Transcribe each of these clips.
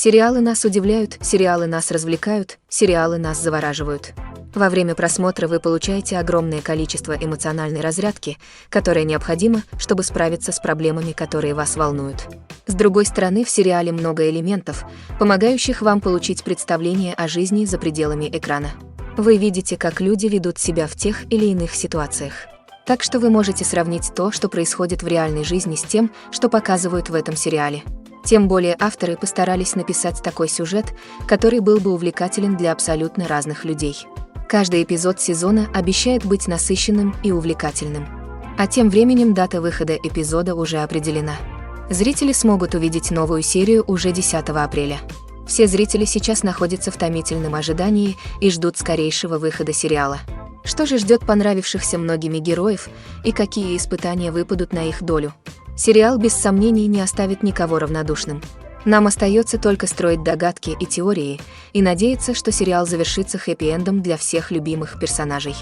Сериалы нас удивляют, сериалы нас развлекают, сериалы нас завораживают. Во время просмотра вы получаете огромное количество эмоциональной разрядки, которая необходима, чтобы справиться с проблемами, которые вас волнуют. С другой стороны, в сериале много элементов, помогающих вам получить представление о жизни за пределами экрана. Вы видите, как люди ведут себя в тех или иных ситуациях. Так что вы можете сравнить то, что происходит в реальной жизни, с тем, что показывают в этом сериале. Тем более авторы постарались написать такой сюжет, который был бы увлекателен для абсолютно разных людей. Каждый эпизод сезона обещает быть насыщенным и увлекательным. А тем временем дата выхода эпизода уже определена. Зрители смогут увидеть новую серию уже 10 апреля. Все зрители сейчас находятся в томительном ожидании и ждут скорейшего выхода сериала. Что же ждет понравившихся многими героев и какие испытания выпадут на их долю? Сериал без сомнений не оставит никого равнодушным. Нам остается только строить догадки и теории и надеяться, что сериал завершится хэппи-эндом для всех любимых персонажей.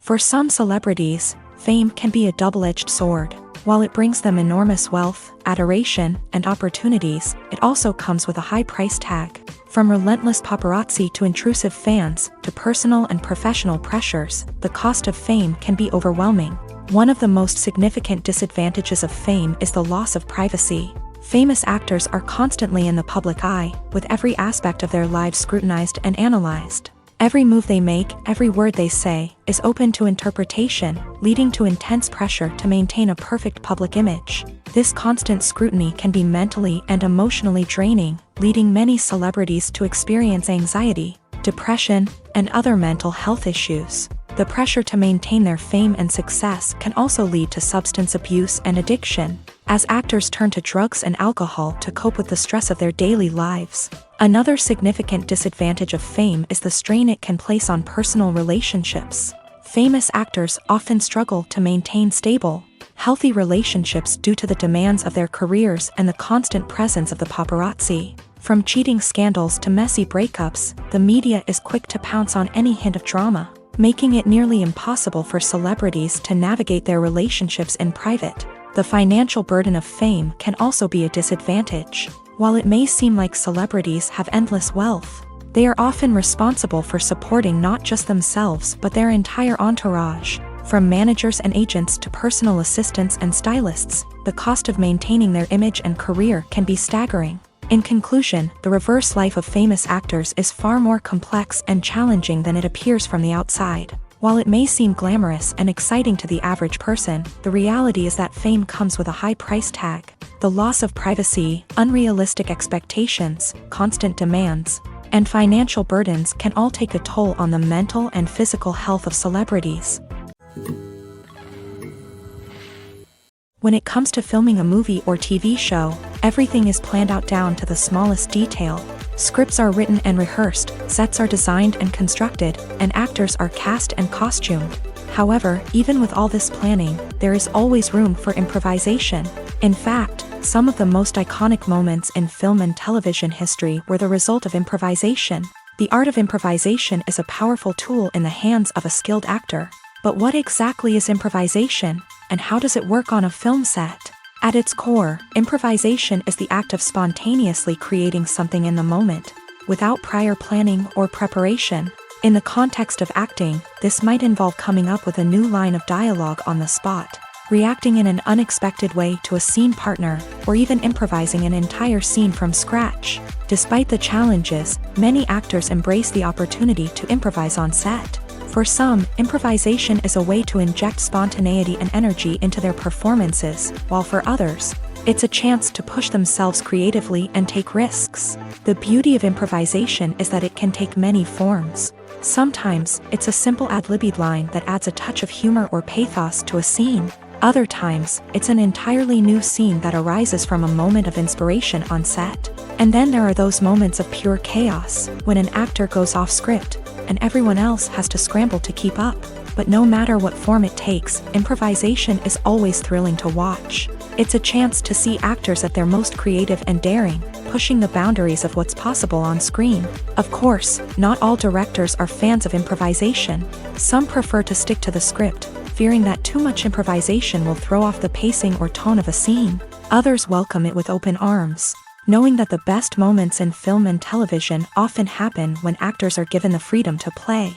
For some celebrities, fame can be a double-edged sword. While it brings them enormous wealth, adoration, and opportunities, it also comes with a high price tag. From relentless paparazzi to intrusive fans, to personal and professional pressures, the cost of fame can be overwhelming. One of the most significant disadvantages of fame is the loss of privacy. Famous actors are constantly in the public eye, with every aspect of their lives scrutinized and analyzed. Every move they make, every word they say, is open to interpretation, leading to intense pressure to maintain a perfect public image. This constant scrutiny can be mentally and emotionally draining, leading many celebrities to experience anxiety, depression, and other mental health issues. The pressure to maintain their fame and success can also lead to substance abuse and addiction, as actors turn to drugs and alcohol to cope with the stress of their daily lives. Another significant disadvantage of fame is the strain it can place on personal relationships. Famous actors often struggle to maintain stable, healthy relationships due to the demands of their careers and the constant presence of the paparazzi. From cheating scandals to messy breakups, the media is quick to pounce on any hint of drama, making it nearly impossible for celebrities to navigate their relationships in private. The financial burden of fame can also be a disadvantage. While it may seem like celebrities have endless wealth, they are often responsible for supporting not just themselves but their entire entourage. From managers and agents to personal assistants and stylists, the cost of maintaining their image and career can be staggering. In conclusion, the reverse life of famous actors is far more complex and challenging than it appears from the outside. While it may seem glamorous and exciting to the average person, the reality is that fame comes with a high price tag. The loss of privacy, unrealistic expectations, constant demands, and financial burdens can all take a toll on the mental and physical health of celebrities. When it comes to filming a movie or TV show, everything is planned out down to the smallest detail. Scripts are written and rehearsed, sets are designed and constructed, and actors are cast and costumed. However, even with all this planning, there is always room for improvisation. In fact, some of the most iconic moments in film and television history were the result of improvisation. The art of improvisation is a powerful tool in the hands of a skilled actor. But what exactly is improvisation, and how does it work on a film set? At its core, improvisation is the act of spontaneously creating something in the moment, without prior planning or preparation. In the context of acting, this might involve coming up with a new line of dialogue on the spot, reacting in an unexpected way to a scene partner, or even improvising an entire scene from scratch. Despite the challenges, many actors embrace the opportunity to improvise on set. For some, improvisation is a way to inject spontaneity and energy into their performances, while for others, it's a chance to push themselves creatively and take risks. The beauty of improvisation is that it can take many forms. Sometimes, it's a simple ad-libbed line that adds a touch of humor or pathos to a scene. Other times, it's an entirely new scene that arises from a moment of inspiration on set. And then there are those moments of pure chaos, when an actor goes off script, and everyone else has to scramble to keep up. But no matter what form it takes, improvisation is always thrilling to watch. It's a chance to see actors at their most creative and daring, pushing the boundaries of what's possible on screen. Of course, not all directors are fans of improvisation. Some prefer to stick to the script, fearing that too much improvisation will throw off the pacing or tone of a scene. Others welcome it with open arms, knowing that the best moments in film and television often happen when actors are given the freedom to play.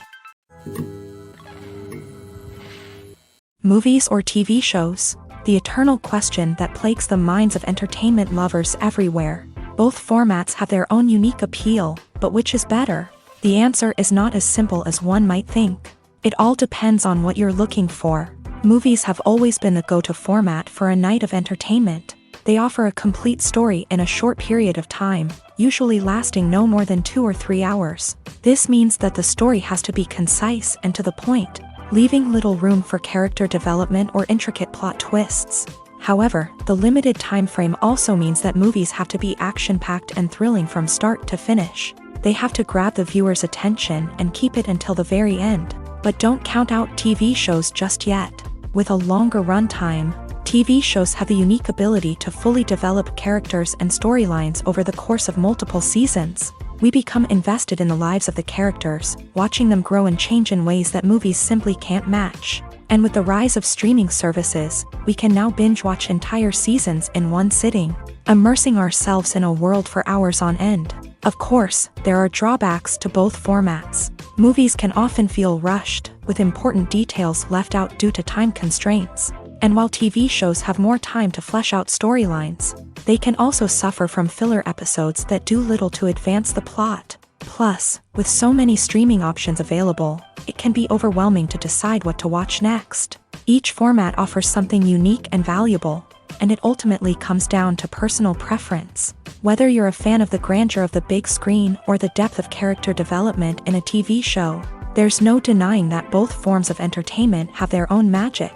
Movies or TV shows? The eternal question that plagues the minds of entertainment lovers everywhere. Both formats have their own unique appeal, but which is better? The answer is not as simple as one might think. It all depends on what you're looking for. Movies have always been the go-to format for a night of entertainment. They offer a complete story in a short period of time, usually lasting no more than 2 or 3 hours. This means that the story has to be concise and to the point, leaving little room for character development or intricate plot twists. However, the limited time frame also means that movies have to be action-packed and thrilling from start to finish. They have to grab the viewer's attention and keep it until the very end. But don't count out TV shows just yet. With a longer runtime, TV shows have the unique ability to fully develop characters and storylines over the course of multiple seasons. We become invested in the lives of the characters, watching them grow and change in ways that movies simply can't match. And with the rise of streaming services, we can now binge-watch entire seasons in one sitting, immersing ourselves in a world for hours on end. Of course, there are drawbacks to both formats. Movies can often feel rushed, with important details left out due to time constraints. And while TV shows have more time to flesh out storylines, they can also suffer from filler episodes that do little to advance the plot. Plus, with so many streaming options available, it can be overwhelming to decide what to watch next. Each format offers something unique and valuable, and it ultimately comes down to personal preference. Whether you're a fan of the grandeur of the big screen or the depth of character development in a TV show, there's no denying that both forms of entertainment have their own magic.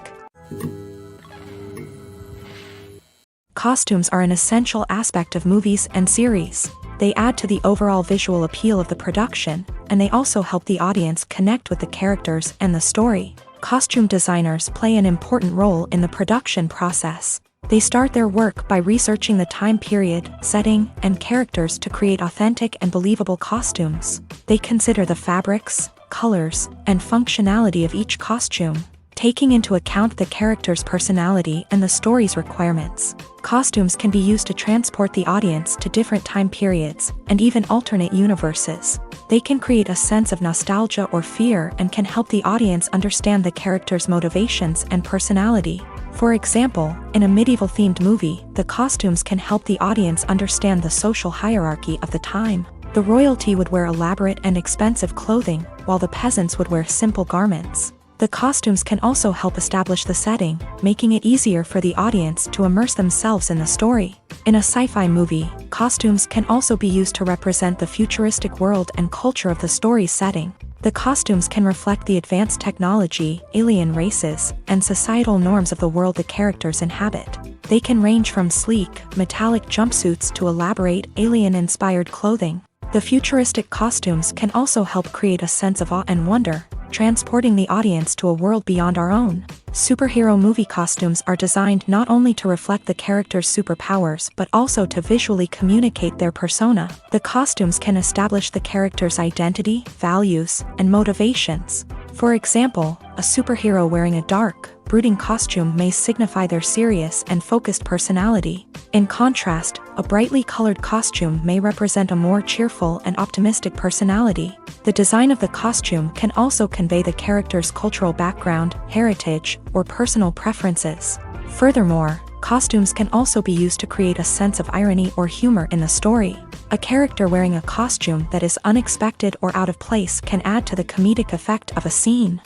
Costumes are an essential aspect of movies and series. They add to the overall visual appeal of the production, and they also help the audience connect with the characters and the story. Costume designers play an important role in the production process. They start their work by researching the time period, setting, and characters to create authentic and believable costumes. They consider the fabrics, colors, and functionality of each costume, taking into account the character's personality and the story's requirements. Costumes can be used to transport the audience to different time periods and even alternate universes. They can create a sense of nostalgia or fear and can help the audience understand the character's motivations and personality. For example, in a medieval-themed movie, the costumes can help the audience understand the social hierarchy of the time. The royalty would wear elaborate and expensive clothing, while the peasants would wear simple garments. The costumes can also help establish the setting, making it easier for the audience to immerse themselves in the story. In a sci-fi movie, costumes can also be used to represent the futuristic world and culture of the story's setting. The costumes can reflect the advanced technology, alien races, and societal norms of the world the characters inhabit. They can range from sleek, metallic jumpsuits to elaborate, alien-inspired clothing. The futuristic costumes can also help create a sense of awe and wonder, transporting the audience to a world beyond our own. Superhero movie costumes are designed not only to reflect the character's superpowers but also to visually communicate their persona. The costumes can establish the character's identity, values, and motivations. For example, a superhero wearing a dark, brooding costume may signify their serious and focused personality. In contrast, a brightly colored costume may represent a more cheerful and optimistic personality. The design of the costume can also convey the character's cultural background, heritage, or personal preferences. Furthermore, costumes can also be used to create a sense of irony or humor in the story. A character wearing a costume that is unexpected or out of place can add to the comedic effect of a scene.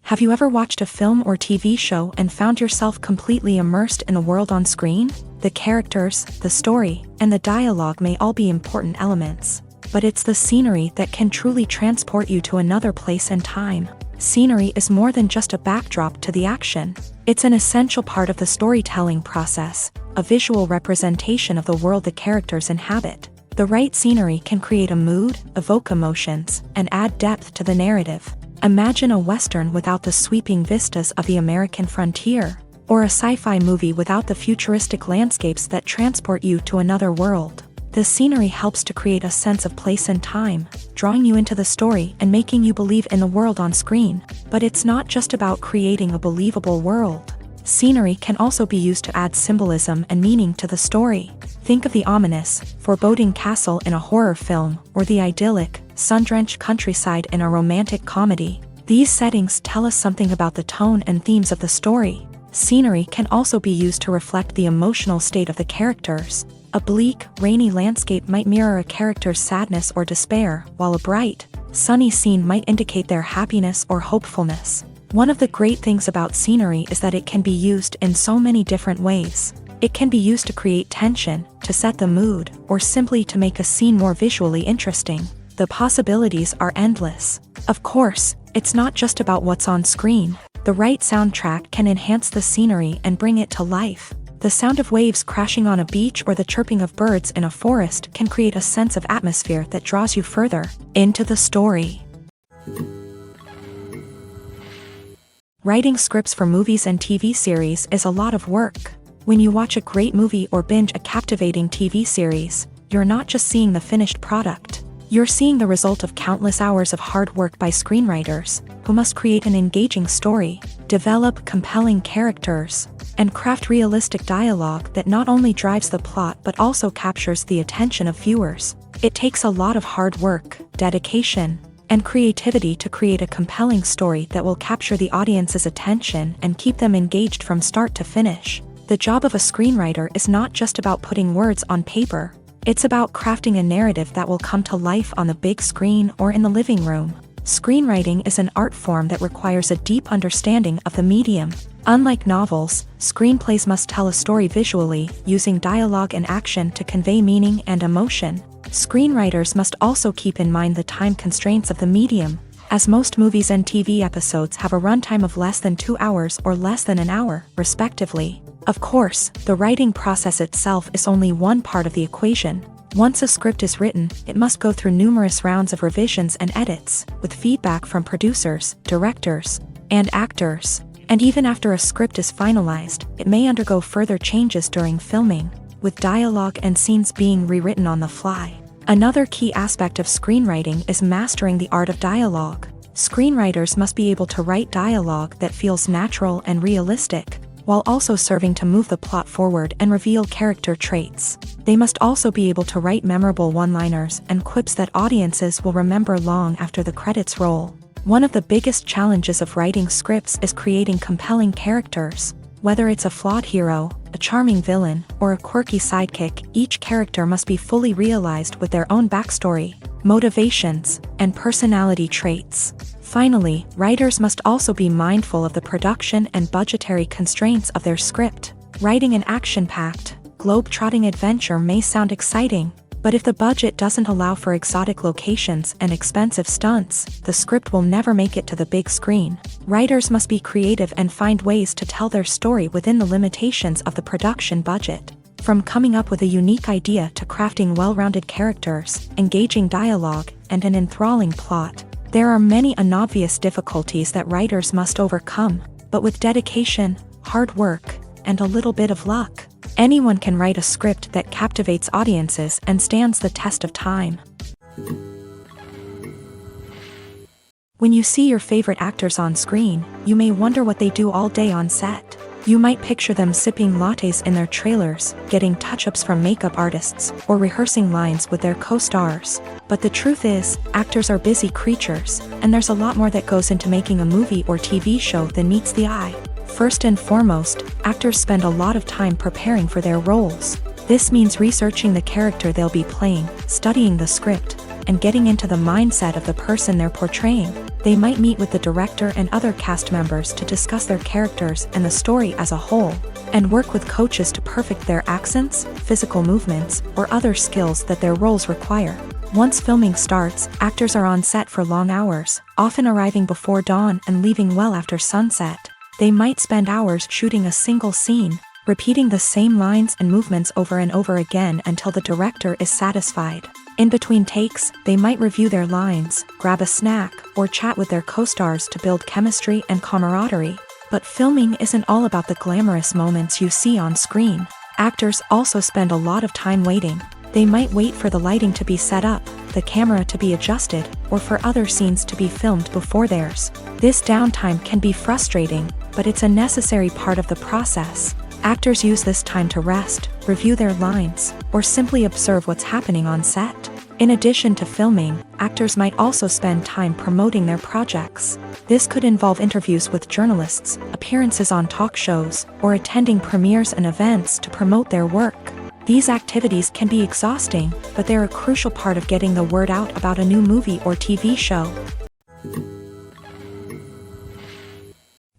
Have you ever watched a film or TV show and found yourself completely immersed in the world on screen? The characters, the story, and the dialogue may all be important elements, but it's the scenery that can truly transport you to another place and time. Scenery is more than just a backdrop to the action. It's an essential part of the storytelling process, a visual representation of the world the characters inhabit. The right scenery can create a mood, evoke emotions, and add depth to the narrative. Imagine a Western without the sweeping vistas of the American frontier, or a sci-fi movie without the futuristic landscapes that transport you to another world. The scenery helps to create a sense of place and time, drawing you into the story and making you believe in the world on screen. But it's not just about creating a believable world. Scenery can also be used to add symbolism and meaning to the story. Think of the ominous, foreboding castle in a horror film, or the idyllic, sun-drenched countryside in a romantic comedy. These settings tell us something about the tone and themes of the story. Scenery can also be used to reflect the emotional state of the characters. A bleak, rainy landscape might mirror a character's sadness or despair, while a bright, sunny scene might indicate their happiness or hopefulness. One of the great things about scenery is that it can be used in so many different ways. It can be used to create tension, to set the mood, or simply to make a scene more visually interesting. The possibilities are endless. Of course, it's not just about what's on screen. The right soundtrack can enhance the scenery and bring it to life. The sound of waves crashing on a beach or the chirping of birds in a forest can create a sense of atmosphere that draws you further into the story. Writing scripts for movies and TV series is a lot of work. When you watch a great movie or binge a captivating TV series, you're not just seeing the finished product. You're seeing the result of countless hours of hard work by screenwriters, who must create an engaging story, develop compelling characters, and craft realistic dialogue that not only drives the plot but also captures the attention of viewers. It takes a lot of hard work, dedication, and creativity to create a compelling story that will capture the audience's attention and keep them engaged from start to finish. The job of a screenwriter is not just about putting words on paper. It's about crafting a narrative that will come to life on the big screen or in the living room. Screenwriting is an art form that requires a deep understanding of the medium. Unlike novels, screenplays must tell a story visually, using dialogue and action to convey meaning and emotion. Screenwriters must also keep in mind the time constraints of the medium, as most movies and TV episodes have a runtime of less than 2 hours or less than an hour, respectively. Of course, the writing process itself is only one part of the equation. Once a script is written, it must go through numerous rounds of revisions and edits, with feedback from producers, directors, and actors. And even after a script is finalized, it may undergo further changes during filming, with dialogue and scenes being rewritten on the fly. Another key aspect of screenwriting is mastering the art of dialogue. Screenwriters must be able to write dialogue that feels natural and realistic, while also serving to move the plot forward and reveal character traits. They must also be able to write memorable one-liners and quips that audiences will remember long after the credits roll. One of the biggest challenges of writing scripts is creating compelling characters. Whether it's a flawed hero, a charming villain, or a quirky sidekick, each character must be fully realized with their own backstory, motivations, and personality traits. Finally, writers must also be mindful of the production and budgetary constraints of their script. Writing an action-packed, globe-trotting adventure may sound exciting, but if the budget doesn't allow for exotic locations and expensive stunts, the script will never make it to the big screen. Writers must be creative and find ways to tell their story within the limitations of the production budget. From coming up with a unique idea to crafting well-rounded characters, engaging dialogue, and an enthralling plot, there are many unobvious difficulties that writers must overcome, but with dedication, hard work, and a little bit of luck, anyone can write a script that captivates audiences and stands the test of time. When you see your favorite actors on screen, you may wonder what they do all day on set. You might picture them sipping lattes in their trailers, getting touch-ups from makeup artists, or rehearsing lines with their co-stars. But the truth is, actors are busy creatures, and there's a lot more that goes into making a movie or TV show than meets the eye. First and foremost, actors spend a lot of time preparing for their roles. This means researching the character they'll be playing, studying the script, and getting into the mindset of the person they're portraying. They might meet with the director and other cast members to discuss their characters and the story as a whole, and work with coaches to perfect their accents, physical movements, or other skills that their roles require. Once filming starts, actors are on set for long hours, often arriving before dawn and leaving well after sunset. They might spend hours shooting a single scene, repeating the same lines and movements over and over again until the director is satisfied. In between takes, they might review their lines, grab a snack, or chat with their co-stars to build chemistry and camaraderie. But filming isn't all about the glamorous moments you see on screen. Actors also spend a lot of time waiting. They might wait for the lighting to be set up, the camera to be adjusted or for other scenes to be filmed before theirs. This downtime can be frustrating, but it's a necessary part of the process. Actors use this time to rest, review their lines, or simply observe what's happening on set. In addition to filming, actors might also spend time promoting their projects. This could involve interviews with journalists, appearances on talk shows, or attending premieres and events to promote their work. These activities can be exhausting, but they're a crucial part of getting the word out about a new movie or TV show.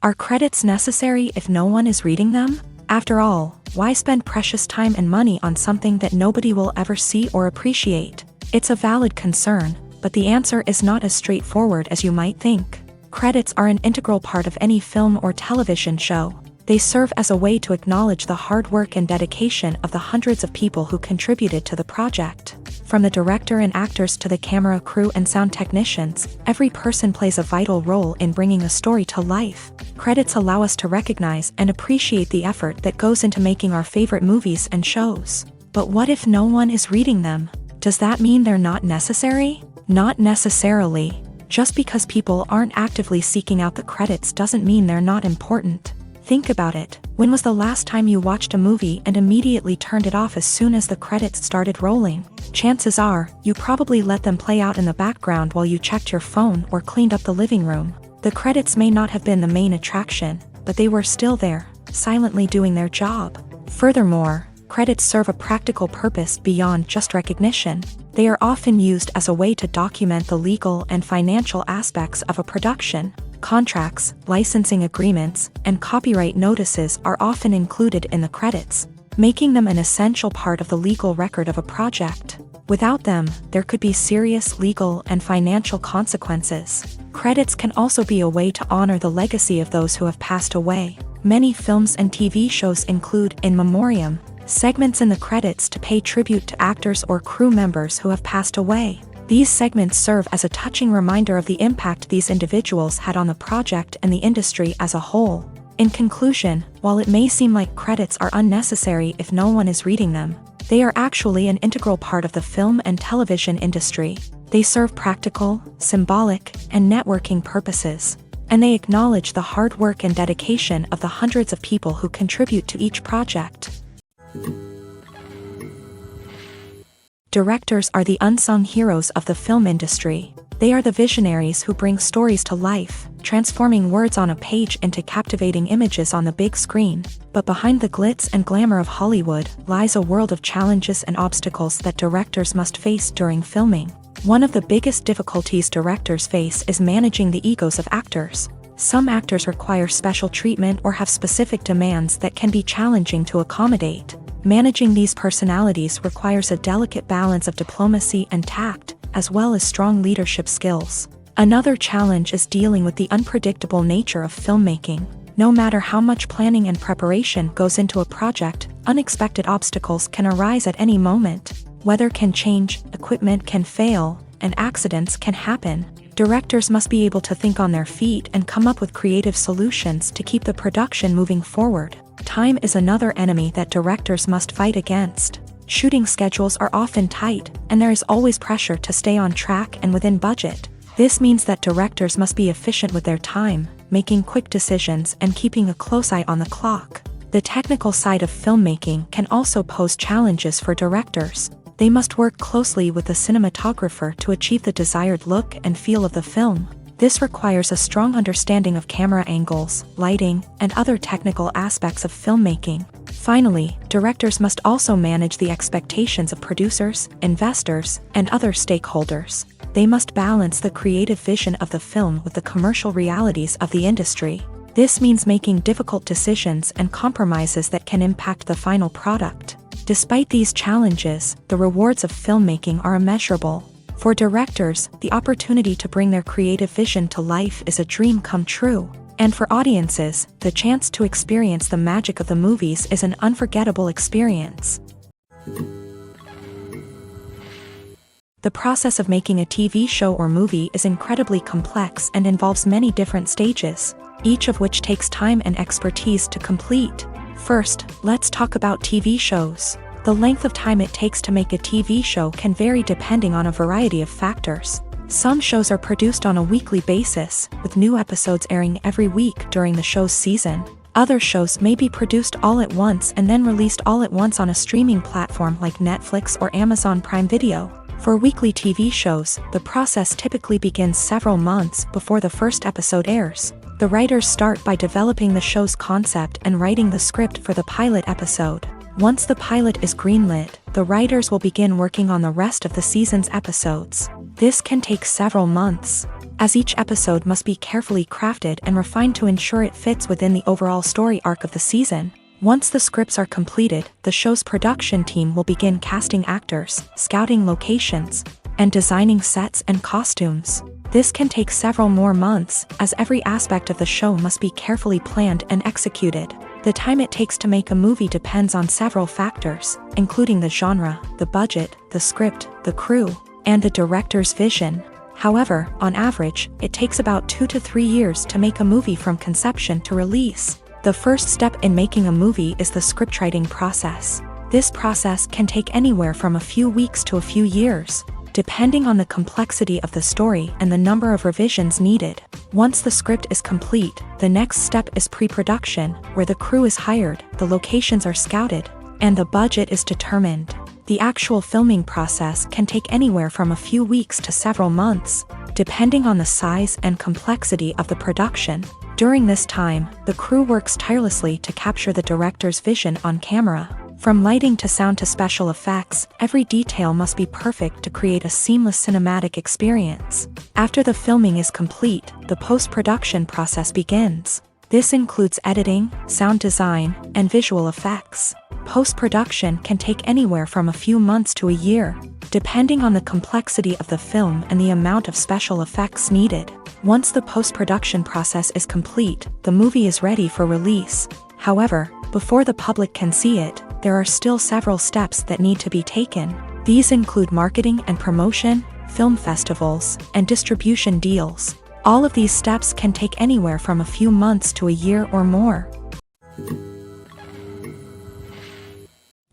Are credits necessary if no one is reading them? After all, why spend precious time and money on something that nobody will ever see or appreciate? It's a valid concern, but the answer is not as straightforward as you might think. Credits are an integral part of any film or television show. They serve as a way to acknowledge the hard work and dedication of the hundreds of people who contributed to the project. From the director and actors to the camera crew and sound technicians, every person plays a vital role in bringing a story to life. Credits allow us to recognize and appreciate the effort that goes into making our favorite movies and shows. But what if no one is reading them? Does that mean they're not necessary? Not necessarily. Just because people aren't actively seeking out the credits doesn't mean they're not important. Think about it. When was the last time you watched a movie and immediately turned it off as soon as the credits started rolling? Chances are, you probably let them play out in the background while you checked your phone or cleaned up the living room. The credits may not have been the main attraction, but they were still there, silently doing their job. Furthermore, credits serve a practical purpose beyond just recognition. They are often used as a way to document the legal and financial aspects of a production. Contracts, licensing agreements, and copyright notices are often included in the credits, making them an essential part of the legal record of a project. Without them, there could be serious legal and financial consequences. Credits can also be a way to honor the legacy of those who have passed away. Many films and TV shows include in memoriam segments in the credits to pay tribute to actors or crew members who have passed away. These segments serve as a touching reminder of the impact these individuals had on the project and the industry as a whole. In conclusion, while it may seem like credits are unnecessary if no one is reading them, they are actually an integral part of the film and television industry. They serve practical, symbolic, and networking purposes, and they acknowledge the hard work and dedication of the hundreds of people who contribute to each project. Directors are the unsung heroes of the film industry. They are the visionaries who bring stories to life, transforming words on a page into captivating images on the big screen. But behind the glitz and glamour of Hollywood lies a world of challenges and obstacles that directors must face during filming. One of the biggest difficulties directors face is managing the egos of actors. Some actors require special treatment or have specific demands that can be challenging to accommodate. Managing these personalities requires a delicate balance of diplomacy and tact, as well as strong leadership skills. Another challenge is dealing with the unpredictable nature of filmmaking. No matter how much planning and preparation goes into a project, unexpected obstacles can arise at any moment. Weather can change, equipment can fail, and accidents can happen. Directors must be able to think on their feet and come up with creative solutions to keep the production moving forward. Time is another enemy that directors must fight against. Shooting schedules are often tight, and there is always pressure to stay on track and within budget. This means that directors must be efficient with their time, making quick decisions and keeping a close eye on the clock. The technical side of filmmaking can also pose challenges for directors. They must work closely with the cinematographer to achieve the desired look and feel of the film. This requires a strong understanding of camera angles, lighting, and other technical aspects of filmmaking. Finally, directors must also manage the expectations of producers, investors, and other stakeholders. They must balance the creative vision of the film with the commercial realities of the industry. This means making difficult decisions and compromises that can impact the final product. Despite these challenges, the rewards of filmmaking are immeasurable. For directors, the opportunity to bring their creative vision to life is a dream come true. And for audiences, the chance to experience the magic of the movies is an unforgettable experience. The process of making a TV show or movie is incredibly complex and involves many different stages, each of which takes time and expertise to complete. First, let's talk about TV shows. The length of time it takes to make a TV show can vary depending on a variety of factors. Some shows are produced on a weekly basis, with new episodes airing every week during the show's season. Other shows may be produced all at once and then released all at once on a streaming platform like Netflix or Amazon Prime Video. For weekly TV shows, the process typically begins several months before the first episode airs. The writers start by developing the show's concept and writing the script for the pilot episode. Once the pilot is greenlit, the writers will begin working on the rest of the season's episodes. This can take several months, as each episode must be carefully crafted and refined to ensure it fits within the overall story arc of the season. Once the scripts are completed, the show's production team will begin casting actors, scouting locations, and designing sets and costumes. This can take several more months, as every aspect of the show must be carefully planned and executed. The time it takes to make a movie depends on several factors, including the genre, the budget, the script, the crew, and the director's vision. However, on average, it takes about 2 to 3 years to make a movie from conception to release. The first step in making a movie is the scriptwriting process. This process can take anywhere from a few weeks to a few years, depending on the complexity of the story and the number of revisions needed. Once the script is complete, the next step is pre-production, where the crew is hired, the locations are scouted, and the budget is determined. The actual filming process can take anywhere from a few weeks to several months, depending on the size and complexity of the production. During this time, the crew works tirelessly to capture the director's vision on camera. From lighting to sound to special effects, every detail must be perfect to create a seamless cinematic experience. After the filming is complete, the post-production process begins. This includes editing, sound design, and visual effects. Post-production can take anywhere from a few months to a year, depending on the complexity of the film and the amount of special effects needed. Once the post-production process is complete, the movie is ready for release. However, before the public can see it, there are still several steps that need to be taken. These include marketing and promotion, film festivals, and distribution deals. All of these steps can take anywhere from a few months to a year or more.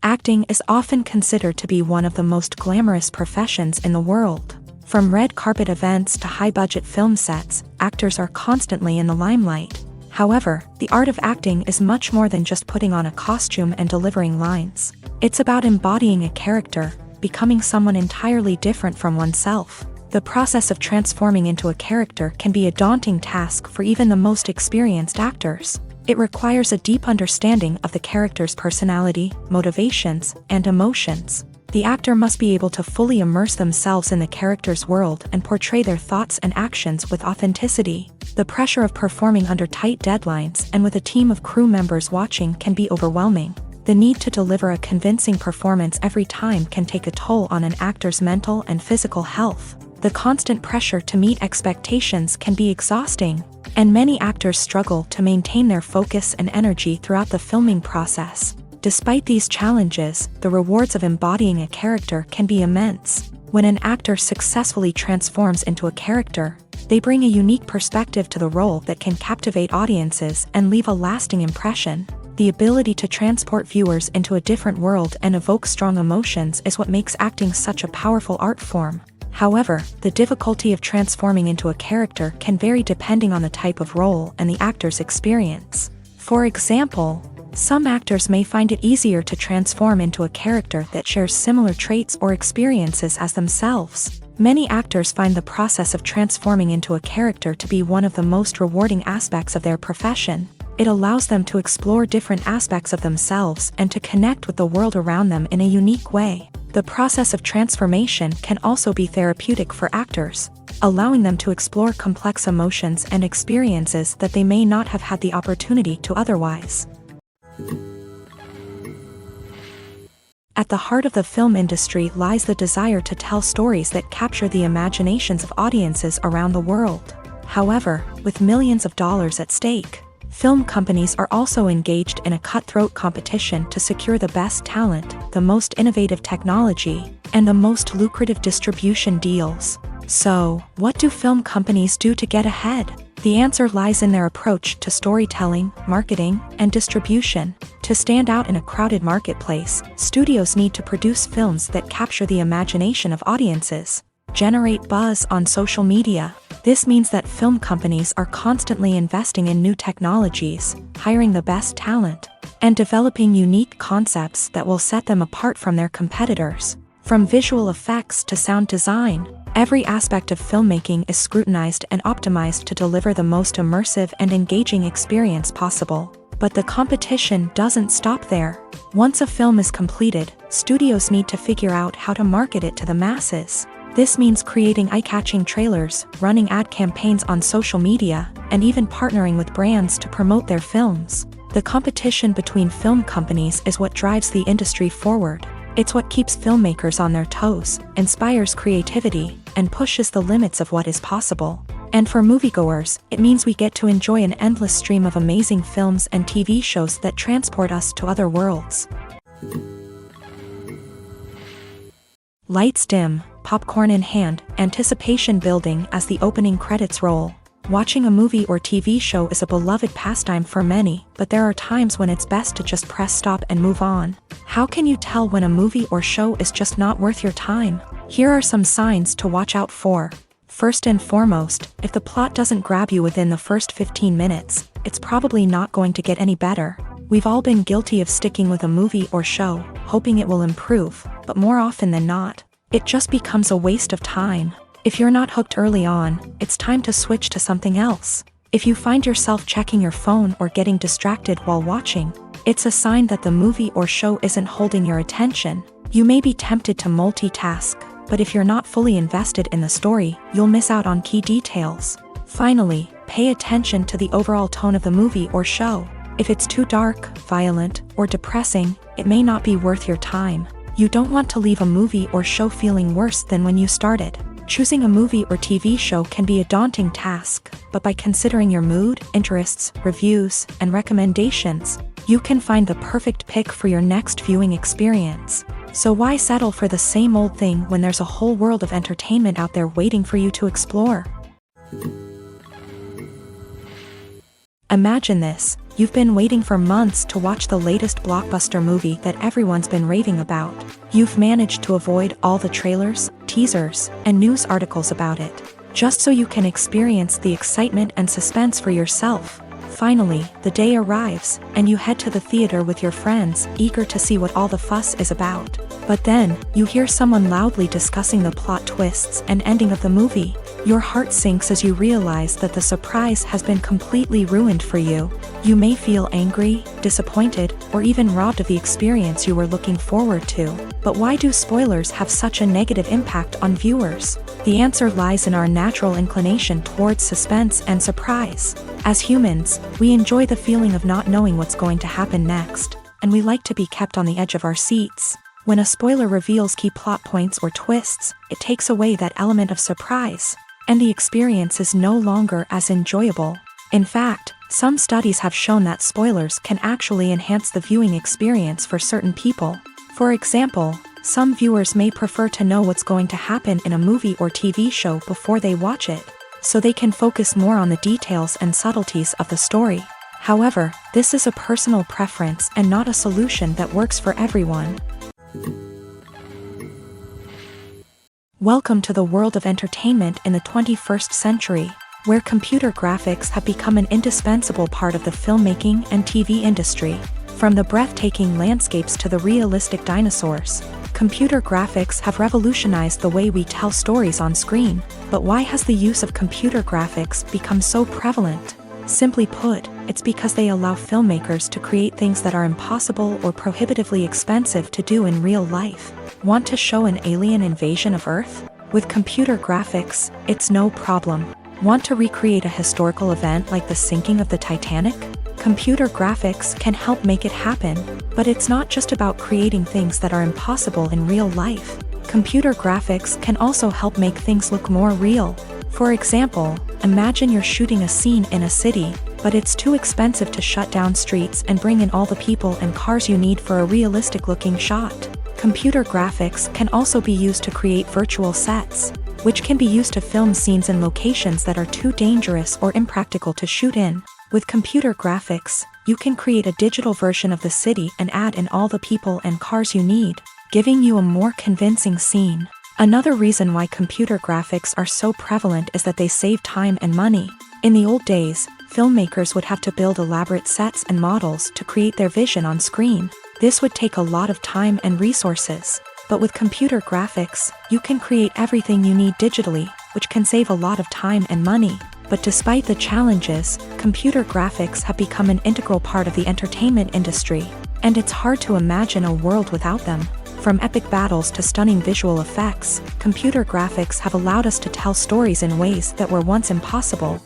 Acting is often considered to be one of the most glamorous professions in the world. From red carpet events to high-budget film sets, actors are constantly in the limelight. However, the art of acting is much more than just putting on a costume and delivering lines. It's about embodying a character, becoming someone entirely different from oneself. The process of transforming into a character can be a daunting task for even the most experienced actors. It requires a deep understanding of the character's personality, motivations, and emotions. The actor must be able to fully immerse themselves in the character's world and portray their thoughts and actions with authenticity. The pressure of performing under tight deadlines and with a team of crew members watching can be overwhelming. The need to deliver a convincing performance every time can take a toll on an actor's mental and physical health. The constant pressure to meet expectations can be exhausting, and many actors struggle to maintain their focus and energy throughout the filming process. Despite these challenges, the rewards of embodying a character can be immense. When an actor successfully transforms into a character, they bring a unique perspective to the role that can captivate audiences and leave a lasting impression. The ability to transport viewers into a different world and evoke strong emotions is what makes acting such a powerful art form. However, the difficulty of transforming into a character can vary depending on the type of role and the actor's experience. For example, some actors may find it easier to transform into a character that shares similar traits or experiences as themselves. Many actors find the process of transforming into a character to be one of the most rewarding aspects of their profession. It allows them to explore different aspects of themselves and to connect with the world around them in a unique way. The process of transformation can also be therapeutic for actors, allowing them to explore complex emotions and experiences that they may not have had the opportunity to otherwise. At the heart of the film industry lies the desire to tell stories that capture the imaginations of audiences around the world. However, with millions of dollars at stake, film companies are also engaged in a cutthroat competition to secure the best talent, the most innovative technology, and the most lucrative distribution deals. So, what do film companies do to get ahead? The answer lies in their approach to storytelling, marketing, and distribution. To stand out in a crowded marketplace, studios need to produce films that capture the imagination of audiences, generate buzz on social media. This means that film companies are constantly investing in new technologies, hiring the best talent, and developing unique concepts that will set them apart from their competitors. From visual effects to sound design, every aspect of filmmaking is scrutinized and optimized to deliver the most immersive and engaging experience possible. But the competition doesn't stop there. Once a film is completed, studios need to figure out how to market it to the masses. This means creating eye-catching trailers, running ad campaigns on social media, and even partnering with brands to promote their films. The competition between film companies is what drives the industry forward. It's what keeps filmmakers on their toes, inspires creativity, and pushes the limits of what is possible. And for moviegoers, it means we get to enjoy an endless stream of amazing films and TV shows that transport us to other worlds. Lights dim, popcorn in hand, anticipation building as the opening credits roll. Watching a movie or TV show is a beloved pastime for many, but there are times when it's best to just press stop and move on. How can you tell when a movie or show is just not worth your time? Here are some signs to watch out for. First and foremost, if the plot doesn't grab you within the first 15 minutes, it's probably not going to get any better. We've all been guilty of sticking with a movie or show, hoping it will improve, but more often than not, it just becomes a waste of time. If you're not hooked early on, it's time to switch to something else. If you find yourself checking your phone or getting distracted while watching, it's a sign that the movie or show isn't holding your attention. You may be tempted to multitask, but if you're not fully invested in the story, you'll miss out on key details. Finally, pay attention to the overall tone of the movie or show. If it's too dark, violent, or depressing, it may not be worth your time. You don't want to leave a movie or show feeling worse than when you started. Choosing a movie or TV show can be a daunting task, but by considering your mood, interests, reviews, and recommendations, you can find the perfect pick for your next viewing experience. So why settle for the same old thing when there's a whole world of entertainment out there waiting for you to explore? Imagine this. You've been waiting for months to watch the latest blockbuster movie that everyone's been raving about. You've managed to avoid all the trailers, teasers, and news articles about it, just so you can experience the excitement and suspense for yourself. Finally, the day arrives, and you head to the theater with your friends, eager to see what all the fuss is about. But then, you hear someone loudly discussing the plot twists and ending of the movie. Your heart sinks as you realize that the surprise has been completely ruined for you. You may feel angry, disappointed, or even robbed of the experience you were looking forward to. But why do spoilers have such a negative impact on viewers? The answer lies in our natural inclination towards suspense and surprise. As humans, we enjoy the feeling of not knowing what's going to happen next, and we like to be kept on the edge of our seats. When a spoiler reveals key plot points or twists, it takes away that element of surprise, and the experience is no longer as enjoyable. In fact, some studies have shown that spoilers can actually enhance the viewing experience for certain people. For example, some viewers may prefer to know what's going to happen in a movie or TV show before they watch it, so they can focus more on the details and subtleties of the story. However, this is a personal preference and not a solution that works for everyone. Welcome to the world of entertainment in the 21st century, where computer graphics have become an indispensable part of the filmmaking and TV industry. From the breathtaking landscapes to the realistic dinosaurs, computer graphics have revolutionized the way we tell stories on screen. But why has the use of computer graphics become so prevalent? Simply put, it's because they allow filmmakers to create things that are impossible or prohibitively expensive to do in real life. Want to show an alien invasion of Earth? With computer graphics, it's no problem. Want to recreate a historical event like the sinking of the Titanic? Computer graphics can help make it happen, but it's not just about creating things that are impossible in real life. Computer graphics can also help make things look more real. For example, imagine you're shooting a scene in a city, but it's too expensive to shut down streets and bring in all the people and cars you need for a realistic-looking shot. Computer graphics can also be used to create virtual sets. which can be used to film scenes in locations that are too dangerous or impractical to shoot in. With computer graphics, you can create a digital version of the city and add in all the people and cars you need, giving you a more convincing scene. Another reason why computer graphics are so prevalent is that they save time and money. In the old days, filmmakers would have to build elaborate sets and models to create their vision on screen. This would take a lot of time and resources. But with computer graphics, you can create everything you need digitally, which can save a lot of time and money. But despite the challenges, computer graphics have become an integral part of the entertainment industry, and it's hard to imagine a world without them. From epic battles to stunning visual effects, computer graphics have allowed us to tell stories in ways that were once impossible.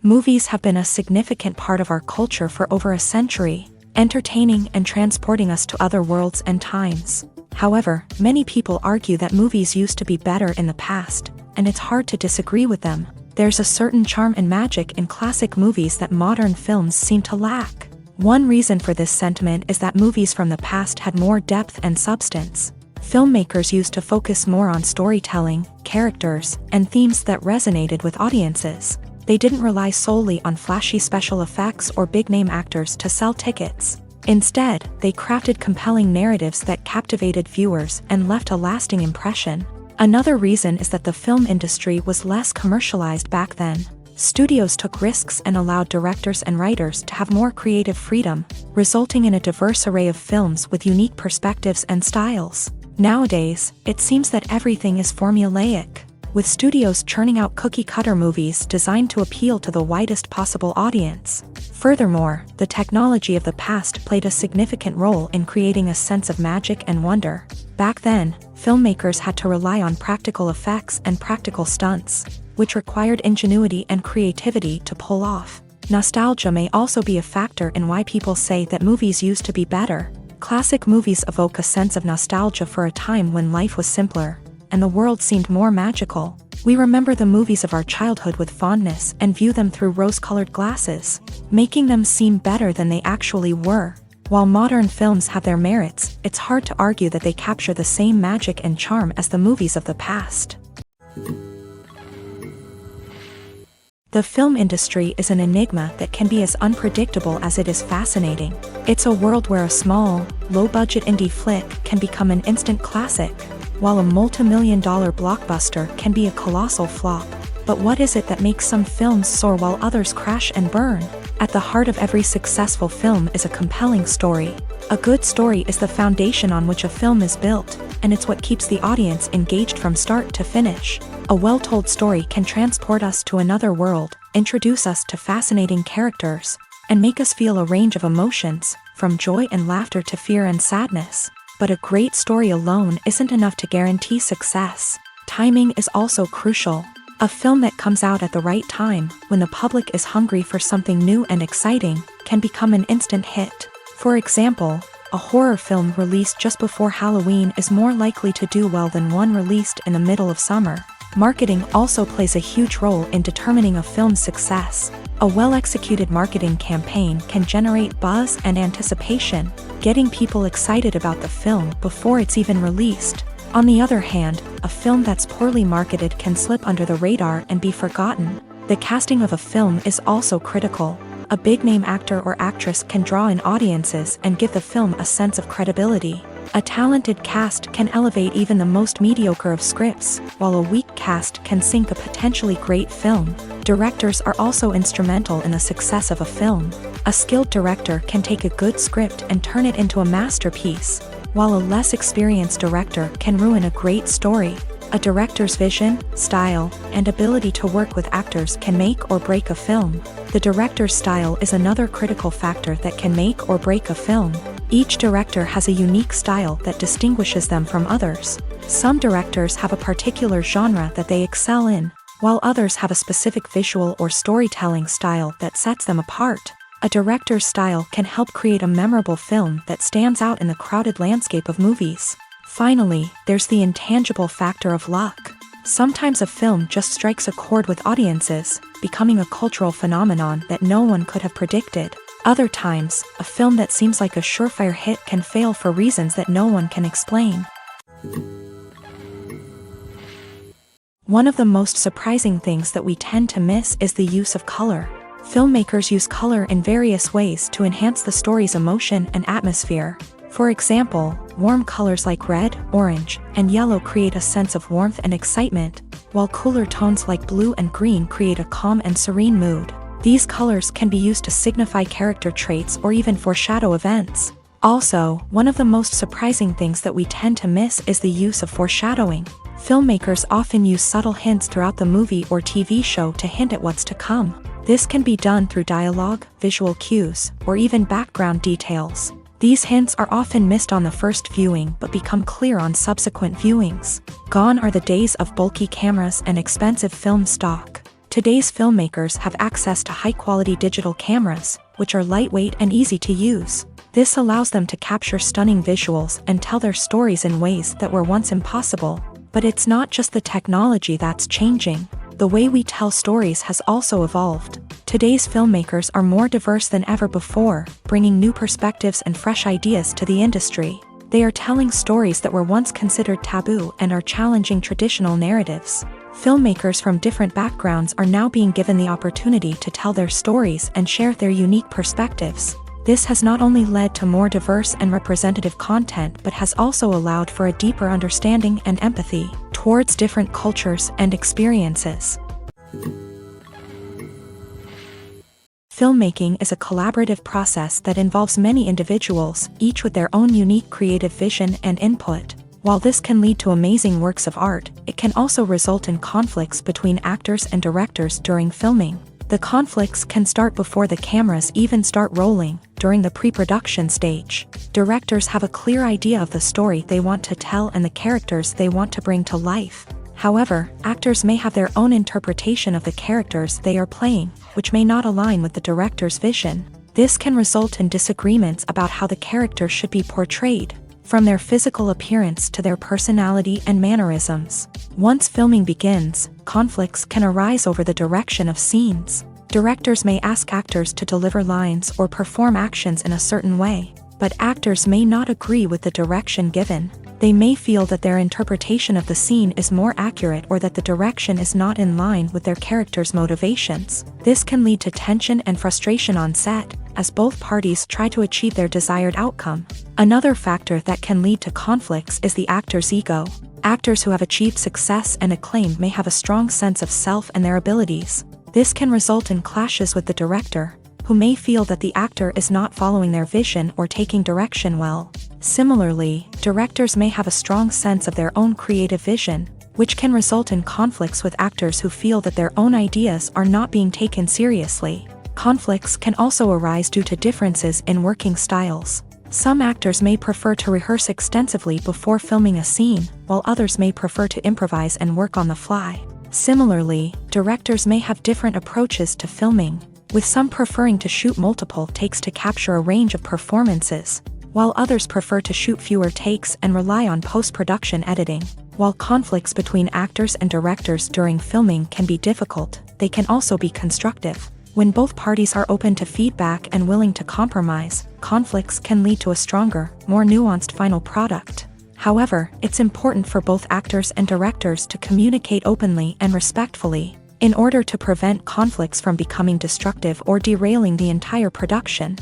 Movies have been a significant part of our culture for over a century, entertaining and transporting us to other worlds and times. However, many people argue that movies used to be better in the past, and it's hard to disagree with them. There's a certain charm and magic in classic movies that modern films seem to lack. One reason for this sentiment is that movies from the past had more depth and substance. Filmmakers used to focus more on storytelling, characters, and themes that resonated with audiences. They didn't rely solely on flashy special effects or big-name actors to sell tickets. Instead, they crafted compelling narratives that captivated viewers and left a lasting impression. Another reason is that the film industry was less commercialized back then. Studios took risks and allowed directors and writers to have more creative freedom, resulting in a diverse array of films with unique perspectives and styles. Nowadays, it seems that everything is formulaic, with studios churning out cookie-cutter movies designed to appeal to the widest possible audience. Furthermore, the technology of the past played a significant role in creating a sense of magic and wonder. Back then, filmmakers had to rely on practical effects and practical stunts, which required ingenuity and creativity to pull off. Nostalgia may also be a factor in why people say that movies used to be better. Classic movies evoke a sense of nostalgia for a time when life was simpler, and the world seemed more magical. We remember the movies of our childhood with fondness and view them through rose-colored glasses, making them seem better than they actually were. While modern films have their merits, it's hard to argue that they capture the same magic and charm as the movies of the past. The film industry is an enigma that can be as unpredictable as it is fascinating. It's a world where a small, low-budget indie flick can become an instant classic, while a multi-million-dollar blockbuster can be a colossal flop. But what is it that makes some films soar while others crash and burn? At the heart of every successful film is a compelling story. A good story is the foundation on which a film is built, and it's what keeps the audience engaged from start to finish. A well-told story can transport us to another world, introduce us to fascinating characters, and make us feel a range of emotions, from joy and laughter to fear and sadness. But a great story alone isn't enough to guarantee success. Timing is also crucial. A film that comes out at the right time, when the public is hungry for something new and exciting, can become an instant hit. For example, a horror film released just before Halloween is more likely to do well than one released in the middle of summer. Marketing also plays a huge role in determining a film's success. A well-executed marketing campaign can generate buzz and anticipation, getting people excited about the film before it's even released. On the other hand, a film that's poorly marketed can slip under the radar and be forgotten. The casting of a film is also critical. A big-name actor or actress can draw in audiences and give the film a sense of credibility. A talented cast can elevate even the most mediocre of scripts, while a weak cast can sink a potentially great film. Directors are also instrumental in the success of a film. A skilled director can take a good script and turn it into a masterpiece, while a less experienced director can ruin a great story. A director's vision, style, and ability to work with actors can make or break a film. The director's style is another critical factor that can make or break a film. Each director has a unique style that distinguishes them from others. Some directors have a particular genre that they excel in, while others have a specific visual or storytelling style that sets them apart. A director's style can help create a memorable film that stands out in the crowded landscape of movies. Finally, there's the intangible factor of luck. Sometimes a film just strikes a chord with audiences, becoming a cultural phenomenon that no one could have predicted. Other times, a film that seems like a surefire hit can fail for reasons that no one can explain. One of the most surprising things that we tend to miss is the use of color. Filmmakers use color in various ways to enhance the story's emotion and atmosphere. For example, warm colors like red, orange, and yellow create a sense of warmth and excitement, while cooler tones like blue and green create a calm and serene mood. These colors can be used to signify character traits or even foreshadow events. Also, one of the most surprising things that we tend to miss is the use of foreshadowing. Filmmakers often use subtle hints throughout the movie or TV show to hint at what's to come. This can be done through dialogue, visual cues, or even background details. These hints are often missed on the first viewing but become clear on subsequent viewings. Gone are the days of bulky cameras and expensive film stock. Today's filmmakers have access to high-quality digital cameras, which are lightweight and easy to use. This allows them to capture stunning visuals and tell their stories in ways that were once impossible. But it's not just the technology that's changing. The way we tell stories has also evolved. Today's filmmakers are more diverse than ever before, bringing new perspectives and fresh ideas to the industry. They are telling stories that were once considered taboo and are challenging traditional narratives. Filmmakers from different backgrounds are now being given the opportunity to tell their stories and share their unique perspectives. This has not only led to more diverse and representative content but has also allowed for a deeper understanding and empathy towards different cultures and experiences. Filmmaking is a collaborative process that involves many individuals, each with their own unique creative vision and input. While this can lead to amazing works of art, it can also result in conflicts between actors and directors during filming. The conflicts can start before the cameras even start rolling, during the pre-production stage. Directors have a clear idea of the story they want to tell and the characters they want to bring to life. However, actors may have their own interpretation of the characters they are playing, which may not align with the director's vision. This can result in disagreements about how the character should be portrayed, from their physical appearance to their personality and mannerisms. Once filming begins, conflicts can arise over the direction of scenes. Directors may ask actors to deliver lines or perform actions in a certain way, but actors may not agree with the direction given. They may feel that their interpretation of the scene is more accurate or that the direction is not in line with their character's motivations. This can lead to tension and frustration on set, as both parties try to achieve their desired outcome. Another factor that can lead to conflicts is the actor's ego. Actors who have achieved success and acclaim may have a strong sense of self and their abilities. This can result in clashes with the director, who may feel that the actor is not following their vision or taking direction well. Similarly, directors may have a strong sense of their own creative vision, which can result in conflicts with actors who feel that their own ideas are not being taken seriously. Conflicts can also arise due to differences in working styles. Some actors may prefer to rehearse extensively before filming a scene, while others may prefer to improvise and work on the fly. Similarly, directors may have different approaches to filming, with some preferring to shoot multiple takes to capture a range of performances, while others prefer to shoot fewer takes and rely on post-production editing. While conflicts between actors and directors during filming can be difficult, they can also be constructive. When both parties are open to feedback and willing to compromise, conflicts can lead to a stronger, more nuanced final product. However, it's important for both actors and directors to communicate openly and respectfully, in order to prevent conflicts from becoming destructive or derailing the entire production.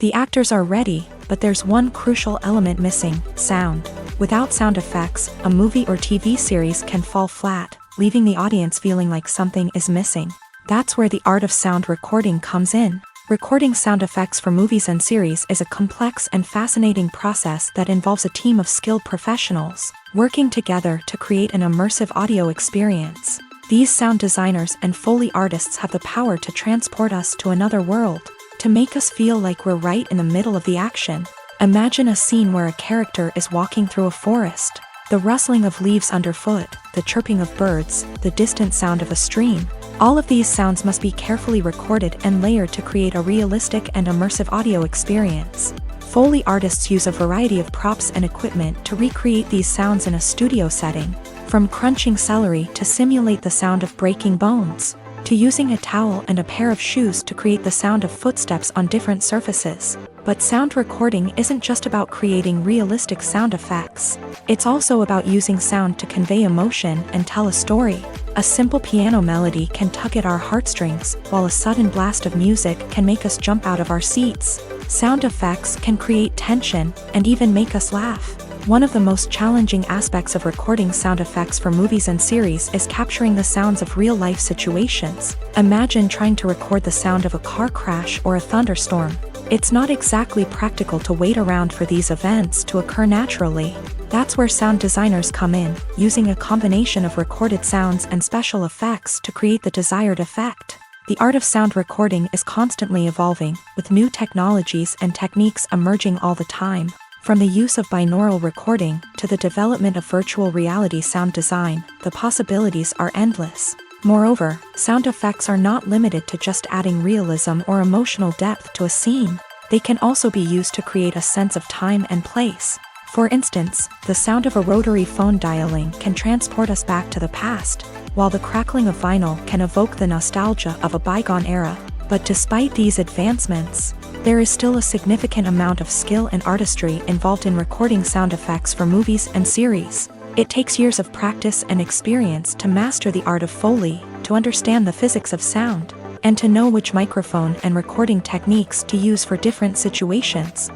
The actors are ready, but there's one crucial element missing: sound. Without sound effects, a movie or TV series can fall flat, leaving the audience feeling like something is missing. That's where the art of sound recording comes in. Recording sound effects for movies and series is a complex and fascinating process that involves a team of skilled professionals working together to create an immersive audio experience. These sound designers and Foley artists have the power to transport us to another world, to make us feel like we're right in the middle of the action. Imagine a scene where a character is walking through a forest. The rustling of leaves underfoot, the chirping of birds, the distant sound of a stream. All of these sounds must be carefully recorded and layered to create a realistic and immersive audio experience. Foley artists use a variety of props and equipment to recreate these sounds in a studio setting, from crunching celery to simulate the sound of breaking bones, to using a towel and a pair of shoes to create the sound of footsteps on different surfaces. But sound recording isn't just about creating realistic sound effects. It's also about using sound to convey emotion and tell a story. A simple piano melody can tug at our heartstrings, while a sudden blast of music can make us jump out of our seats. Sound effects can create tension and even make us laugh. One of the most challenging aspects of recording sound effects for movies and series is capturing the sounds of real-life situations. Imagine trying to record the sound of a car crash or a thunderstorm. It's not exactly practical to wait around for these events to occur naturally. That's where sound designers come in, using a combination of recorded sounds and special effects to create the desired effect. The art of sound recording is constantly evolving, with new technologies and techniques emerging all the time. From the use of binaural recording to the development of virtual reality sound design, the possibilities are endless. Moreover, sound effects are not limited to just adding realism or emotional depth to a scene. They can also be used to create a sense of time and place. For instance, the sound of a rotary phone dialing can transport us back to the past, while the crackling of vinyl can evoke the nostalgia of a bygone era. But despite these advancements, there is still a significant amount of skill and artistry involved in recording sound effects for movies and series. It takes years of practice and experience to master the art of Foley, to understand the physics of sound, and to know which microphone and recording techniques to use for different situations.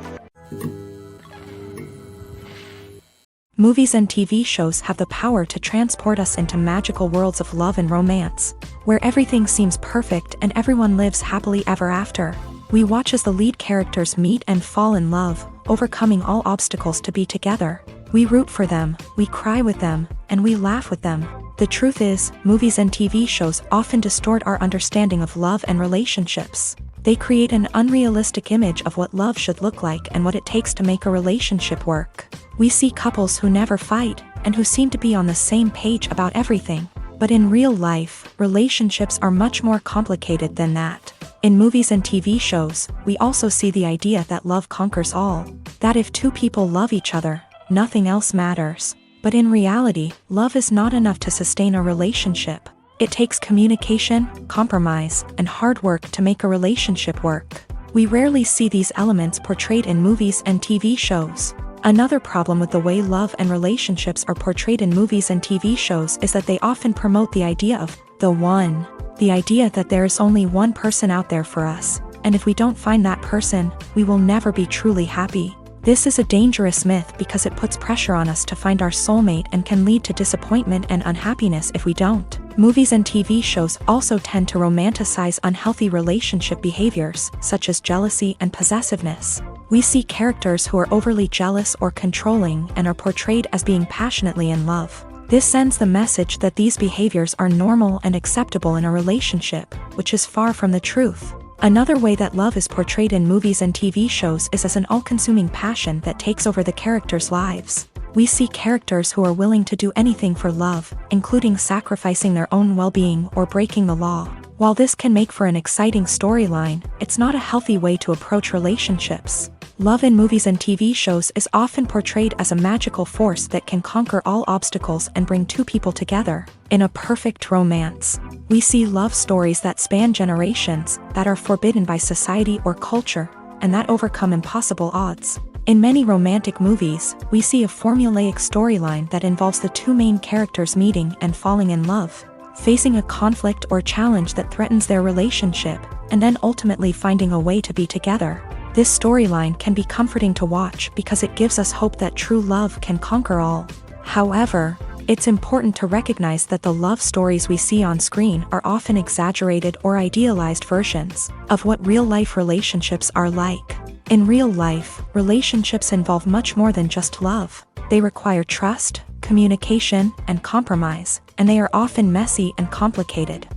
Movies and TV shows have the power to transport us into magical worlds of love and romance, where everything seems perfect and everyone lives happily ever after. We watch as the lead characters meet and fall in love, overcoming all obstacles to be together. We root for them, we cry with them, and we laugh with them. The truth is, movies and TV shows often distort our understanding of love and relationships. They create an unrealistic image of what love should look like and what it takes to make a relationship work. We see couples who never fight, and who seem to be on the same page about everything. But in real life, relationships are much more complicated than that. In movies and TV shows, we also see the idea that love conquers all. That if two people love each other, nothing else matters. But in reality, love is not enough to sustain a relationship. It takes communication, compromise, and hard work to make a relationship work. We rarely see these elements portrayed in movies and TV shows. Another problem with the way love and relationships are portrayed in movies and TV shows is that they often promote the idea of the one. The idea that there is only one person out there for us, and if we don't find that person, we will never be truly happy. This is a dangerous myth because it puts pressure on us to find our soulmate and can lead to disappointment and unhappiness if we don't. Movies and TV shows also tend to romanticize unhealthy relationship behaviors, such as jealousy and possessiveness. We see characters who are overly jealous or controlling and are portrayed as being passionately in love. This sends the message that these behaviors are normal and acceptable in a relationship, which is far from the truth. Another way that love is portrayed in movies and TV shows is as an all-consuming passion that takes over the characters' lives. We see characters who are willing to do anything for love, including sacrificing their own well-being or breaking the law. While this can make for an exciting storyline, it's not a healthy way to approach relationships. Love in movies and TV shows is often portrayed as a magical force that can conquer all obstacles and bring two people together in a perfect romance. We see love stories that span generations, that are forbidden by society or culture, and that overcome impossible odds. In many romantic movies, we see a formulaic storyline that involves the two main characters meeting and falling in love, facing a conflict or challenge that threatens their relationship, and then ultimately finding a way to be together. This storyline can be comforting to watch because it gives us hope that true love can conquer all. However, it's important to recognize that the love stories we see on screen are often exaggerated or idealized versions of what real-life relationships are like. In real life, relationships involve much more than just love. They require trust, communication, and compromise, and they are often messy and complicated.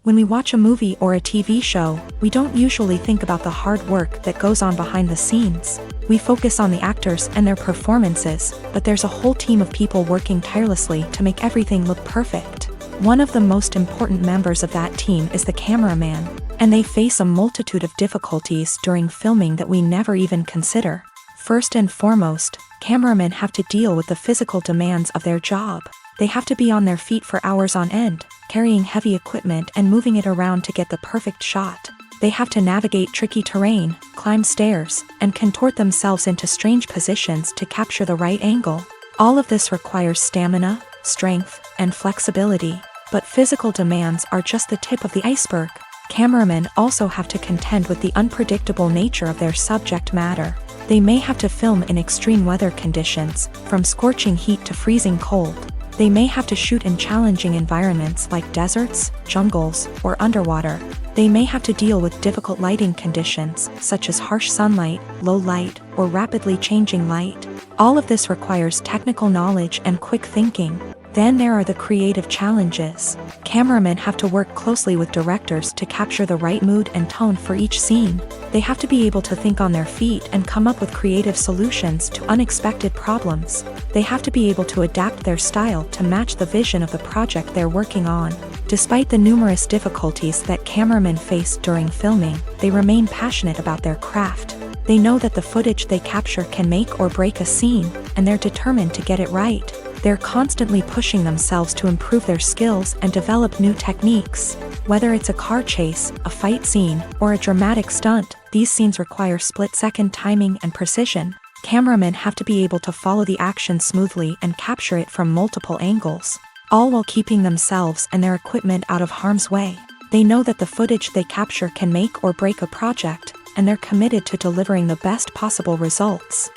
When we watch a movie or a TV show, we don't usually think about the hard work that goes on behind the scenes. We focus on the actors and their performances, but there's a whole team of people working tirelessly to make everything look perfect. One of the most important members of that team is the cameraman, and they face a multitude of difficulties during filming that we never even consider. First and foremost, cameramen have to deal with the physical demands of their job. They have to be on their feet for hours on end, carrying heavy equipment and moving it around to get the perfect shot. They have to navigate tricky terrain, climb stairs, and contort themselves into strange positions to capture the right angle. All of this requires stamina, strength, and flexibility. But physical demands are just the tip of the iceberg. Cameramen also have to contend with the unpredictable nature of their subject matter. They may have to film in extreme weather conditions, from scorching heat to freezing cold. They may have to shoot in challenging environments like deserts, jungles, or underwater. They may have to deal with difficult lighting conditions, such as harsh sunlight, low light, or rapidly changing light. All of this requires technical knowledge and quick thinking. Then there are the creative challenges. Cameramen have to work closely with directors to capture the right mood and tone for each scene. They have to be able to think on their feet and come up with creative solutions to unexpected problems. They have to be able to adapt their style to match the vision of the project they're working on. Despite the numerous difficulties that cameramen face during filming, they remain passionate about their craft. They know that the footage they capture can make or break a scene, and they're determined to get it right. They're constantly pushing themselves to improve their skills and develop new techniques. Whether it's a car chase, a fight scene, or a dramatic stunt, these scenes require split-second timing and precision. Cameramen have to be able to follow the action smoothly and capture it from multiple angles, all while keeping themselves and their equipment out of harm's way. They know that the footage they capture can make or break a project, and they're committed to delivering the best possible results.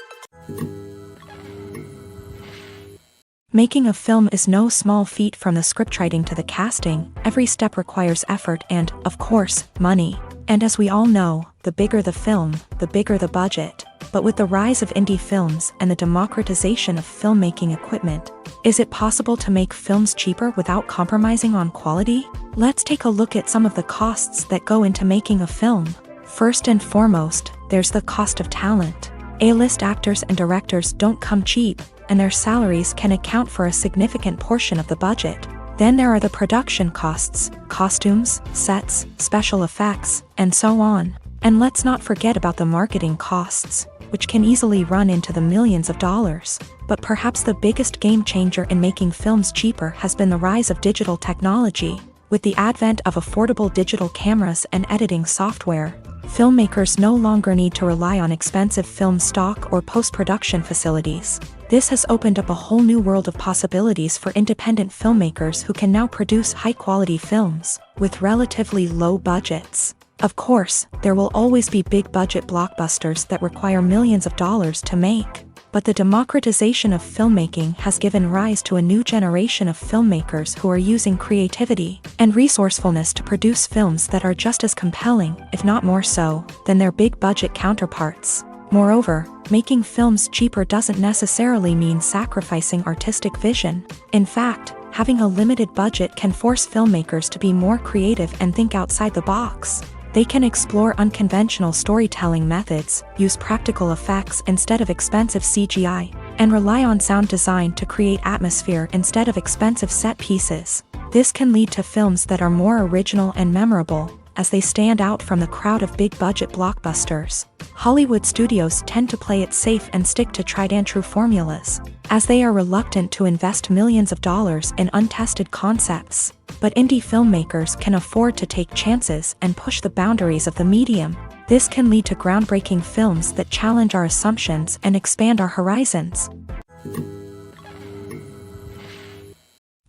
Making a film is no small feat. From the scriptwriting to the casting. Every step requires effort and, of course, money. And as we all know, the bigger the film, the bigger the budget. But with the rise of indie films and the democratization of filmmaking equipment, is it possible to make films cheaper without compromising on quality? Let's take a look at some of the costs that go into making a film. First and foremost, there's the cost of talent. A-list actors and directors don't come cheap, and their salaries can account for a significant portion of the budget. Then there are the production costs, costumes, sets, special effects, and so on. And let's not forget about the marketing costs, which can easily run into the millions of dollars. But perhaps the biggest game changer in making films cheaper has been the rise of digital technology. With the advent of affordable digital cameras and editing software, filmmakers no longer need to rely on expensive film stock or post-production facilities. This has opened up a whole new world of possibilities for independent filmmakers who can now produce high-quality films with relatively low budgets. Of course, there will always be big-budget blockbusters that require millions of dollars to make. But the democratization of filmmaking has given rise to a new generation of filmmakers who are using creativity and resourcefulness to produce films that are just as compelling, if not more so, than their big-budget counterparts. Moreover, making films cheaper doesn't necessarily mean sacrificing artistic vision. In fact, having a limited budget can force filmmakers to be more creative and think outside the box. They can explore unconventional storytelling methods, use practical effects instead of expensive CGI, and rely on sound design to create atmosphere instead of expensive set pieces. This can lead to films that are more original and memorable, as they stand out from the crowd of big-budget blockbusters. Hollywood studios tend to play it safe and stick to tried-and-true formulas, as they are reluctant to invest millions of dollars in untested concepts. But indie filmmakers can afford to take chances and push the boundaries of the medium. This can lead to groundbreaking films that challenge our assumptions and expand our horizons.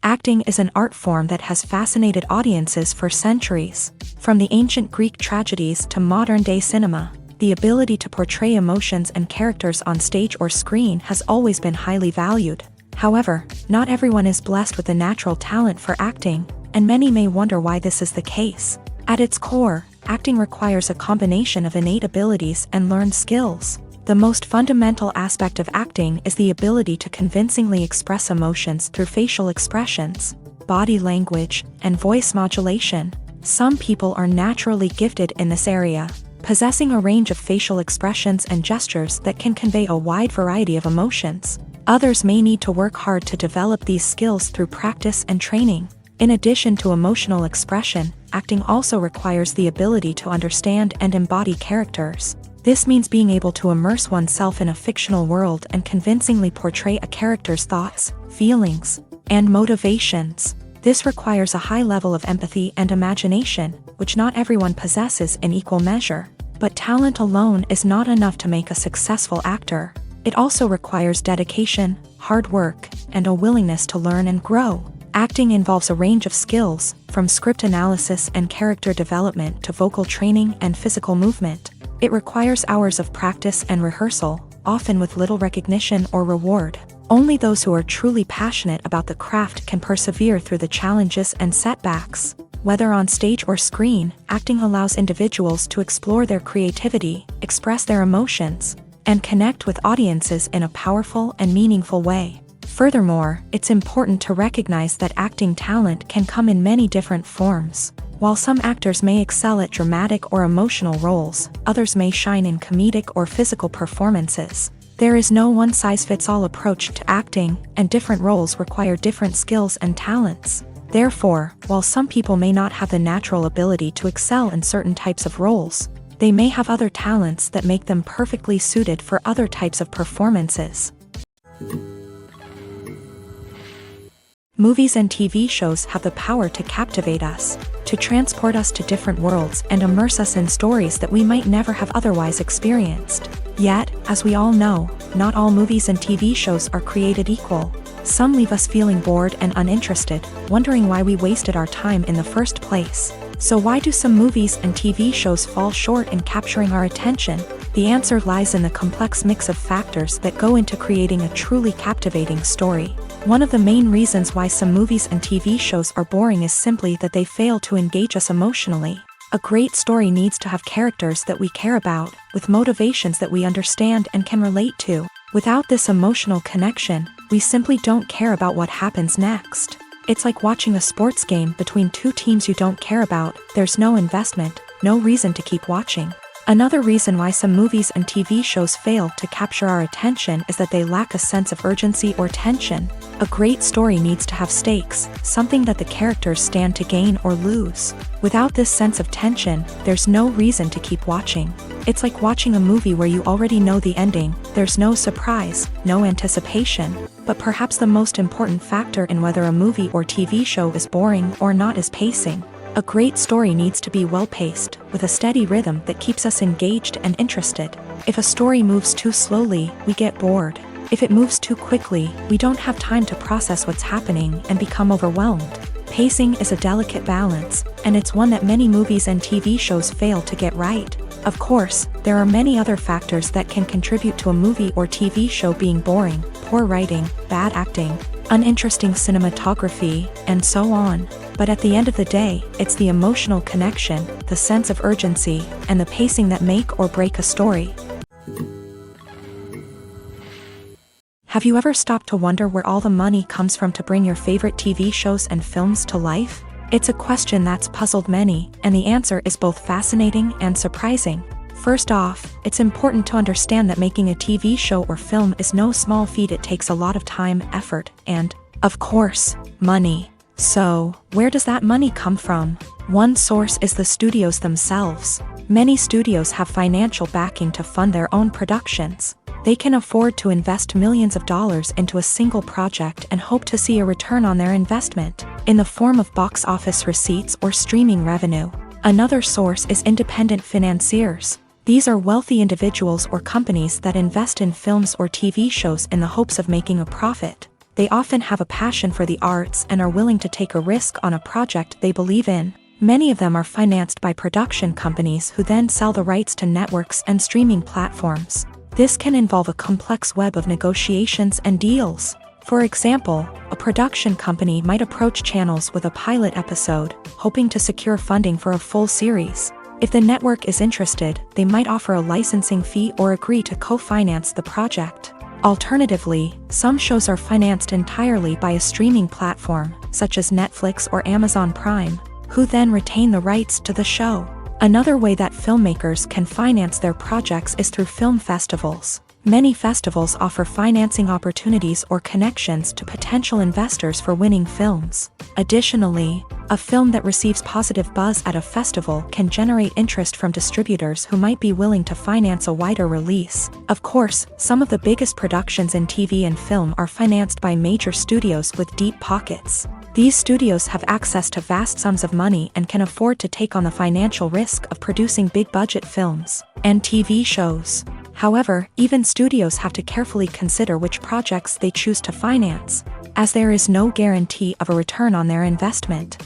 Acting is an art form that has fascinated audiences for centuries. From the ancient Greek tragedies to modern-day cinema, the ability to portray emotions and characters on stage or screen has always been highly valued. However, not everyone is blessed with a natural talent for acting, and many may wonder why this is the case. At its core, acting requires a combination of innate abilities and learned skills. The most fundamental aspect of acting is the ability to convincingly express emotions through facial expressions, body language, and voice modulation. Some people are naturally gifted in this area, possessing a range of facial expressions and gestures that can convey a wide variety of emotions. Others may need to work hard to develop these skills through practice and training. In addition to emotional expression, acting also requires the ability to understand and embody characters. This means being able to immerse oneself in a fictional world and convincingly portray a character's thoughts, feelings, and motivations. This requires a high level of empathy and imagination, which not everyone possesses in equal measure. But talent alone is not enough to make a successful actor. It also requires dedication, hard work, and a willingness to learn and grow. Acting involves a range of skills, from script analysis and character development to vocal training and physical movement. It requires hours of practice and rehearsal, often with little recognition or reward. Only those who are truly passionate about the craft can persevere through the challenges and setbacks. Whether on stage or screen, acting allows individuals to explore their creativity, express their emotions, and connect with audiences in a powerful and meaningful way. Furthermore, it's important to recognize that acting talent can come in many different forms. While some actors may excel at dramatic or emotional roles, others may shine in comedic or physical performances. There is no one-size-fits-all approach to acting, and different roles require different skills and talents. Therefore, while some people may not have the natural ability to excel in certain types of roles, they may have other talents that make them perfectly suited for other types of performances. Movies and TV shows have the power to captivate us, to transport us to different worlds and immerse us in stories that we might never have otherwise experienced. Yet, as we all know, not all movies and TV shows are created equal. Some leave us feeling bored and uninterested, wondering why we wasted our time in the first place. So why do some movies and TV shows fall short in capturing our attention? The answer lies in the complex mix of factors that go into creating a truly captivating story. One of the main reasons why some movies and TV shows are boring is simply that they fail to engage us emotionally. A great story needs to have characters that we care about, with motivations that we understand and can relate to. Without this emotional connection, we simply don't care about what happens next. It's like watching a sports game between two teams you don't care about. There's no investment, no reason to keep watching. Another reason why some movies and TV shows fail to capture our attention is that they lack a sense of urgency or tension. A great story needs to have stakes, something that the characters stand to gain or lose. Without this sense of tension, there's no reason to keep watching. It's like watching a movie where you already know the ending. There's no surprise, no anticipation. But perhaps the most important factor in whether a movie or TV show is boring or not is pacing. A great story needs to be well-paced, with a steady rhythm that keeps us engaged and interested. If a story moves too slowly, we get bored. If it moves too quickly, we don't have time to process what's happening and become overwhelmed. Pacing is a delicate balance, and it's one that many movies and TV shows fail to get right. Of course, there are many other factors that can contribute to a movie or TV show being boring: poor writing, bad acting, uninteresting cinematography, and so on. But at the end of the day, it's the emotional connection, the sense of urgency, and the pacing that make or break a story. Have you ever stopped to wonder where all the money comes from to bring your favorite TV shows and films to life? It's a question that's puzzled many, and the answer is both fascinating and surprising. First off, it's important to understand that making a TV show or film is no small feat. It takes a lot of time, effort, and, of course, money. So, where does that money come from? One source is the studios themselves. Many studios have financial backing to fund their own productions. They can afford to invest millions of dollars into a single project and hope to see a return on their investment, in the form of box office receipts or streaming revenue. Another source is independent financiers. These are wealthy individuals or companies that invest in films or TV shows in the hopes of making a profit. They often have a passion for the arts and are willing to take a risk on a project they believe in. Many of them are financed by production companies who then sell the rights to networks and streaming platforms. This can involve a complex web of negotiations and deals. For example, a production company might approach channels with a pilot episode, hoping to secure funding for a full series. If the network is interested, they might offer a licensing fee or agree to co-finance the project. Alternatively, some shows are financed entirely by a streaming platform, such as Netflix or Amazon Prime, who then retain the rights to the show. Another way that filmmakers can finance their projects is through film festivals. Many festivals offer financing opportunities or connections to potential investors for winning films. Additionally, a film that receives positive buzz at a festival can generate interest from distributors who might be willing to finance a wider release. Of course, some of the biggest productions in TV and film are financed by major studios with deep pockets. These studios have access to vast sums of money and can afford to take on the financial risk of producing big-budget films and TV shows. However, even studios have to carefully consider which projects they choose to finance, as there is no guarantee of a return on their investment.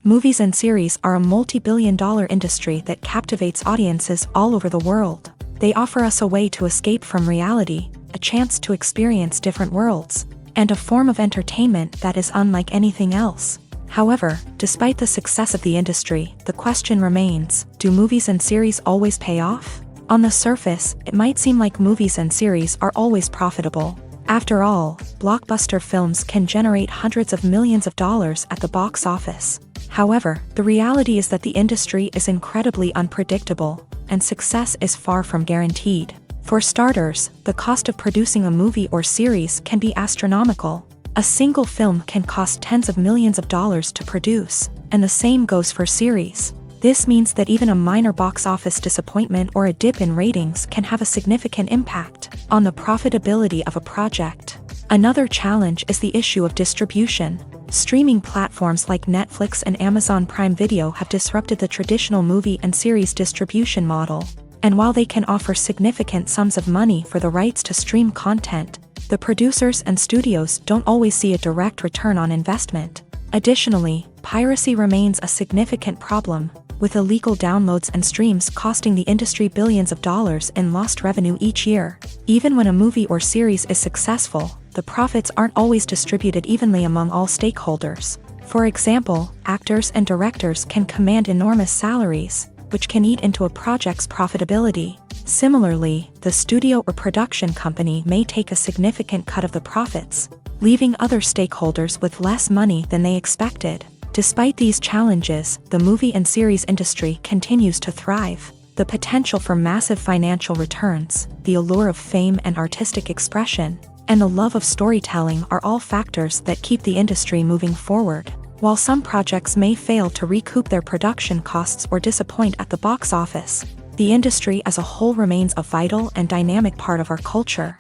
Movies and series are a multi-billion-dollar industry that captivates audiences all over the world. They offer us a way to escape from reality, a chance to experience different worlds, and a form of entertainment that is unlike anything else. However, despite the success of the industry, the question remains, do movies and series always pay off? On the surface, it might seem like movies and series are always profitable. After all, blockbuster films can generate hundreds of millions of dollars at the box office. However, the reality is that the industry is incredibly unpredictable, and success is far from guaranteed. For starters, the cost of producing a movie or series can be astronomical. A single film can cost tens of millions of dollars to produce, and the same goes for series. This means that even a minor box office disappointment or a dip in ratings can have a significant impact on the profitability of a project. Another challenge is the issue of distribution. Streaming platforms like Netflix and Amazon Prime Video have disrupted the traditional movie and series distribution model. And while they can offer significant sums of money for the rights to stream content, the producers and studios don't always see a direct return on investment. Additionally, piracy remains a significant problem, with illegal downloads and streams costing the industry billions of dollars in lost revenue each year. Even when a movie or series is successful, the profits aren't always distributed evenly among all stakeholders. For example, actors and directors can command enormous salaries, which can eat into a project's profitability. Similarly, the studio or production company may take a significant cut of the profits, leaving other stakeholders with less money than they expected. Despite these challenges, the movie and series industry continues to thrive. The potential for massive financial returns, the allure of fame and artistic expression, and the love of storytelling are all factors that keep the industry moving forward. While some projects may fail to recoup their production costs or disappoint at the box office, the industry as a whole remains a vital and dynamic part of our culture.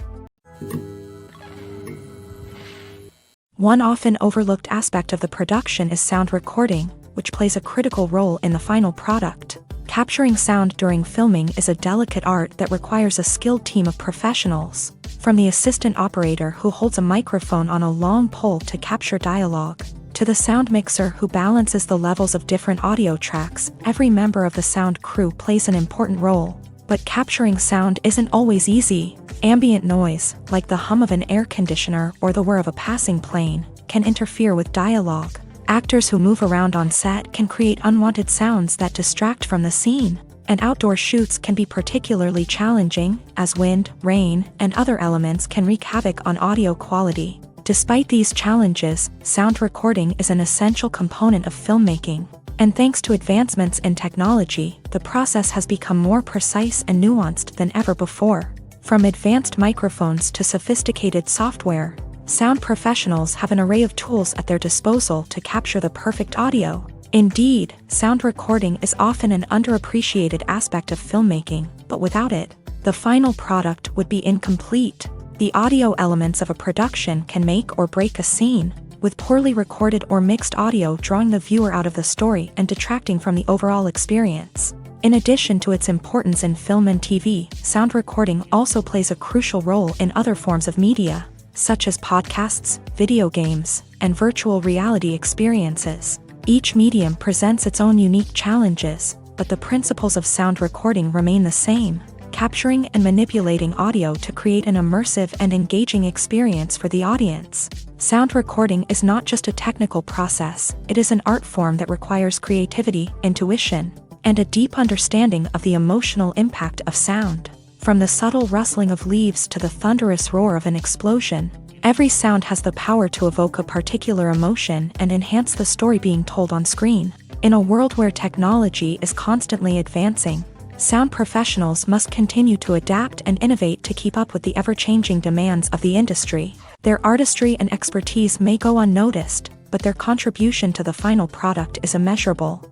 One often overlooked aspect of the production is sound recording, which plays a critical role in the final product. Capturing sound during filming is a delicate art that requires a skilled team of professionals, from the assistant operator who holds a microphone on a long pole to capture dialogue, to the sound mixer who balances the levels of different audio tracks. Every member of the sound crew plays an important role. But capturing sound isn't always easy. Ambient noise, like the hum of an air conditioner or the whir of a passing plane, can interfere with dialogue. Actors who move around on set can create unwanted sounds that distract from the scene. And outdoor shoots can be particularly challenging, as wind, rain, and other elements can wreak havoc on audio quality. Despite these challenges, sound recording is an essential component of filmmaking. And thanks to advancements in technology, the process has become more precise and nuanced than ever before. From advanced microphones to sophisticated software, sound professionals have an array of tools at their disposal to capture the perfect audio. Indeed, sound recording is often an underappreciated aspect of filmmaking, but without it, the final product would be incomplete. The audio elements of a production can make or break a scene, with poorly recorded or mixed audio drawing the viewer out of the story and detracting from the overall experience. In addition to its importance in film and TV, sound recording also plays a crucial role in other forms of media, such as podcasts, video games, and virtual reality experiences. Each medium presents its own unique challenges, but the principles of sound recording remain the same: capturing and manipulating audio to create an immersive and engaging experience for the audience. Sound recording is not just a technical process, it is an art form that requires creativity, intuition, and a deep understanding of the emotional impact of sound. From the subtle rustling of leaves to the thunderous roar of an explosion, every sound has the power to evoke a particular emotion and enhance the story being told on screen. In a world where technology is constantly advancing, sound professionals must continue to adapt and innovate to keep up with the ever-changing demands of the industry. Their artistry and expertise may go unnoticed, but their contribution to the final product is immeasurable.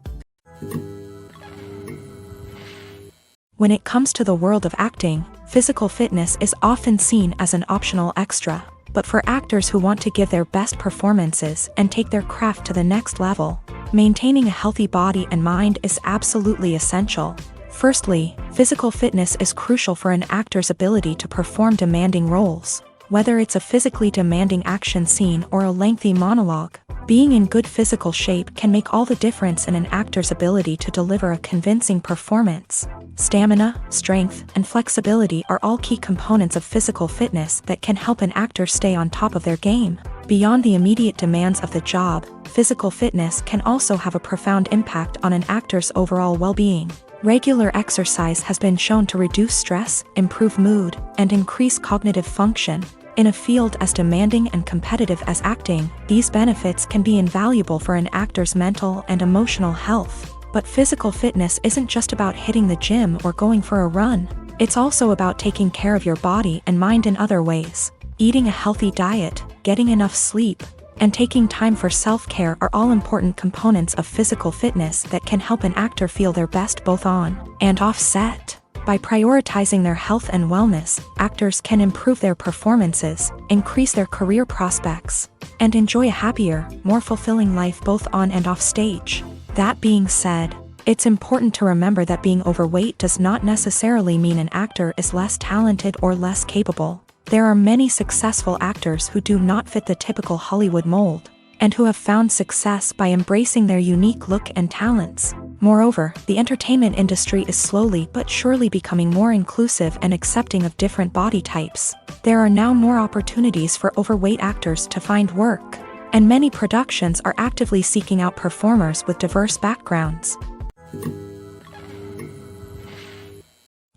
When it comes to the world of acting, physical fitness is often seen as an optional extra. But for actors who want to give their best performances and take their craft to the next level, maintaining a healthy body and mind is absolutely essential. Firstly, physical fitness is crucial for an actor's ability to perform demanding roles. Whether it's a physically demanding action scene or a lengthy monologue, being in good physical shape can make all the difference in an actor's ability to deliver a convincing performance. Stamina, strength, and flexibility are all key components of physical fitness that can help an actor stay on top of their game. Beyond the immediate demands of the job, physical fitness can also have a profound impact on an actor's overall well-being. Regular exercise has been shown to reduce stress, improve mood, and increase cognitive function. In a field as demanding and competitive as acting, these benefits can be invaluable for an actor's mental and emotional health. But physical fitness isn't just about hitting the gym or going for a run. It's also about taking care of your body and mind in other ways. Eating a healthy diet, getting enough sleep, and taking time for self-care are all important components of physical fitness that can help an actor feel their best both on and off set. By prioritizing their health and wellness, actors can improve their performances, increase their career prospects, and enjoy a happier, more fulfilling life both on and off stage. That being said, it's important to remember that being overweight does not necessarily mean an actor is less talented or less capable. There are many successful actors who do not fit the typical Hollywood mold, and who have found success by embracing their unique look and talents. Moreover, the entertainment industry is slowly but surely becoming more inclusive and accepting of different body types. There are now more opportunities for overweight actors to find work, and many productions are actively seeking out performers with diverse backgrounds.